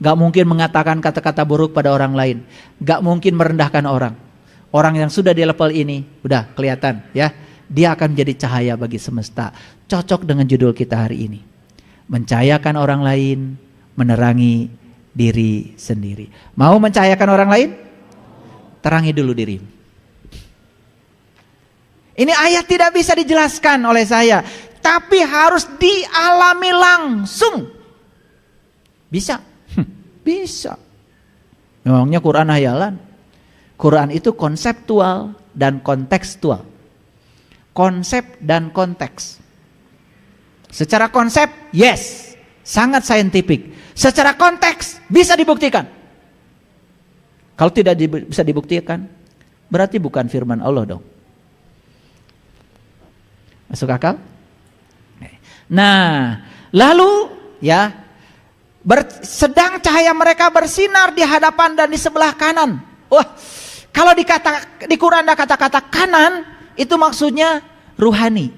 Gak mungkin mengatakan kata-kata buruk pada orang lain. Gak mungkin merendahkan orang. Orang yang sudah di level ini, udah kelihatan ya. Dia akan menjadi cahaya bagi semesta. Cocok dengan judul kita hari ini. Mencahayakan orang lain, menerangi diri sendiri. Mau mencahayakan orang lain? Terangi dulu dirimu. Ini ayat tidak bisa dijelaskan oleh saya, tapi harus dialami langsung. Bisa? Bisa. Memangnya Quran hayalan? Quran itu konseptual dan kontekstual. Konsep dan konteks. Secara konsep, yes, sangat saintifik. Secara konteks, bisa dibuktikan. Kalau tidak bisa dibuktikan, berarti bukan firman Allah dong. Masuk akal? Nah, lalu ya, sedang cahaya mereka bersinar di hadapan dan di sebelah kanan. Wah, kalau di Quran ada kata-kata kanan, itu maksudnya ruhani.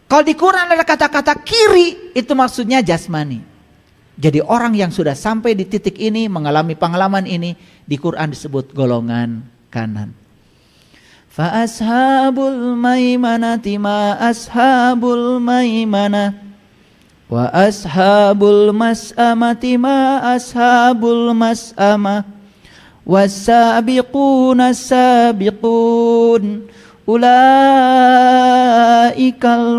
Kalau di Quran ada kata-kata kiri, itu maksudnya jasmani. Jadi orang yang sudah sampai di titik ini, mengalami pengalaman ini, di Quran disebut golongan kanan. Fa ashabul maimanati ma ashabul maimanah wa ashabul mas'amati ma ashabul mas'amah was-sabiquna as-sabiqun ulaikal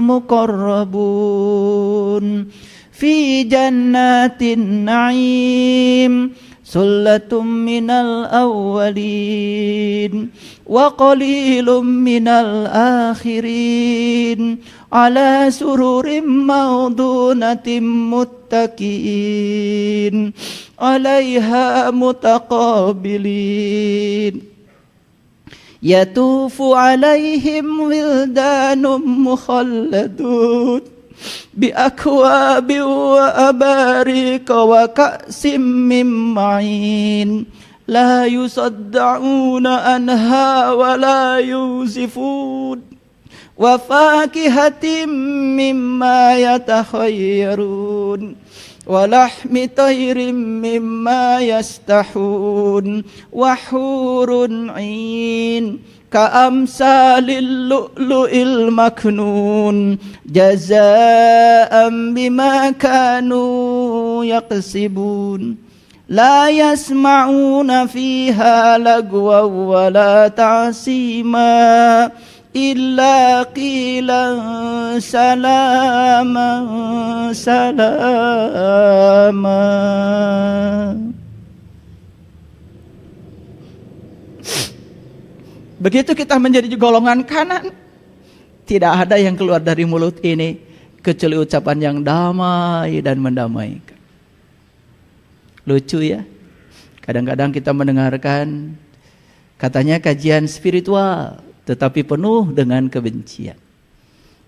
muqarrabun fi jannatin na'im sullatum minal awwalin wa qalilum minal akhirin ala sururim mawdunatim muttaqiin alaiha mutaqabilin yatufu alaihim wildanum mukhalladun biakwabin wa abarika wa ka'sim min ma'in la yusaddauna anha wa la yuzifun wa fakihatin mimma yatakhayyarun wa lahmi tayrin mimma yastahun wa hurun 'ain ka'amsalil lu'lu'il maknun jazaa'an bima kanu yaqsibun la yasma'una fiha lagwan wa la ta'sima illa qilan salaman salama. Begitu kita menjadi golongan kanan, tidak ada yang keluar dari mulut ini kecuali ucapan yang damai dan mendamaikan. Lucu ya. Kadang-kadang kita mendengarkan katanya kajian spiritual, tetapi penuh dengan kebencian.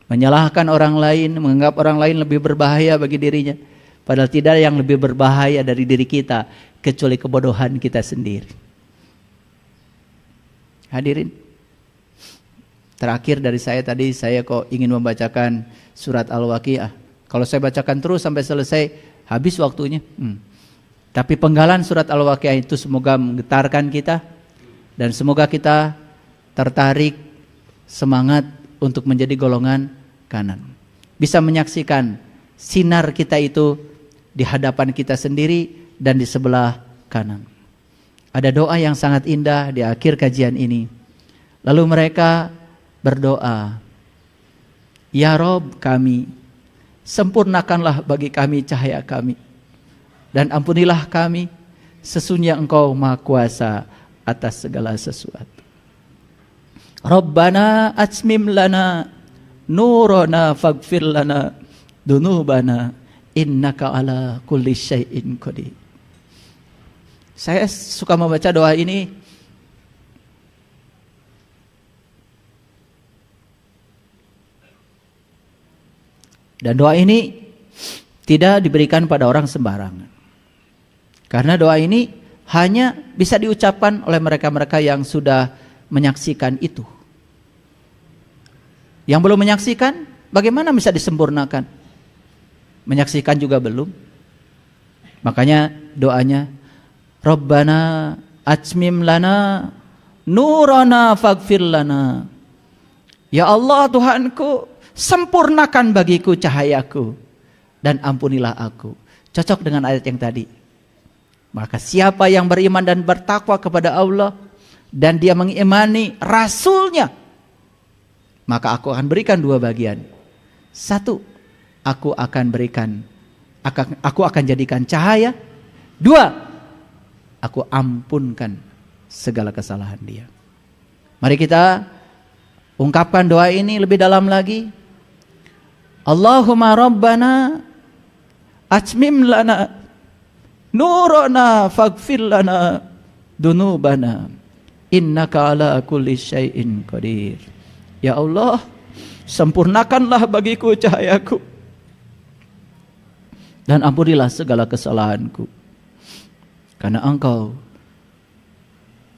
Menyalahkan orang lain, menganggap orang lain lebih berbahaya bagi dirinya. Padahal tidak yang lebih berbahaya dari diri kita kecuali kebodohan kita sendiri. Hadirin, terakhir dari saya tadi, saya kok ingin membacakan surat Al-Waqiah. Kalau saya bacakan terus sampai selesai, habis waktunya. Tapi penggalan surat Al-Waqiah itu semoga menggetarkan kita, dan semoga kita tertarik semangat untuk menjadi golongan kanan. Bisa menyaksikan sinar kita itu di hadapan kita sendiri dan di sebelah kanan. Ada doa yang sangat indah di akhir kajian ini. Lalu mereka berdoa, Ya Rob kami, sempurnakanlah bagi kami cahaya kami. Dan ampunilah kami, sesungguhnya Engkau Maha Kuasa atas segala sesuatu. Rabbana atmim lana nurana faghfir lana dunubana innaka ala kulli syai'in qadir. Saya suka membaca doa ini dan doa ini tidak diberikan pada orang sembarangan. Karena doa ini hanya bisa diucapkan oleh mereka-mereka yang sudah menyaksikan itu. Yang belum menyaksikan, bagaimana bisa disempurnakan? Menyaksikan juga belum. Makanya doanya Rabbana atmim lana nurana faghfir lana. Ya Allah Tuhanku, sempurnakan bagiku cahayaku dan ampunilah aku. Cocok dengan ayat yang tadi. Maka siapa yang beriman dan bertakwa kepada Allah dan dia mengimani Rasulnya, maka aku akan berikan dua bagian. Satu, aku akan jadikan cahaya. Dua, aku ampunkan segala kesalahan dia. Mari kita ungkapkan doa ini lebih dalam lagi. Allahumma Rabbana atmim lana nurana faghfir lana dunubana innaka ala kulli syai'in qadir. Ya Allah, sempurnakanlah bagiku cahayaku dan ampunilah segala kesalahanku, karena Engkau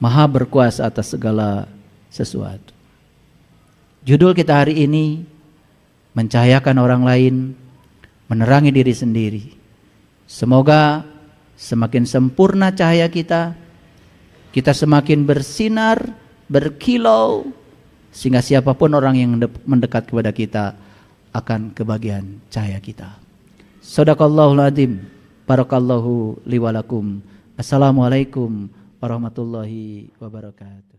Maha berkuasa atas segala sesuatu. Judul kita hari ini, mencahayakan orang lain, menerangi diri sendiri. Semoga semakin sempurna cahaya kita, kita semakin bersinar, berkilau, sehingga siapapun orang yang mendekat kepada kita akan kebagian cahaya kita. Shadaqallahul adzim. Barakallahu li wa lakum. Assalamualaikum warahmatullahi wabarakatuh.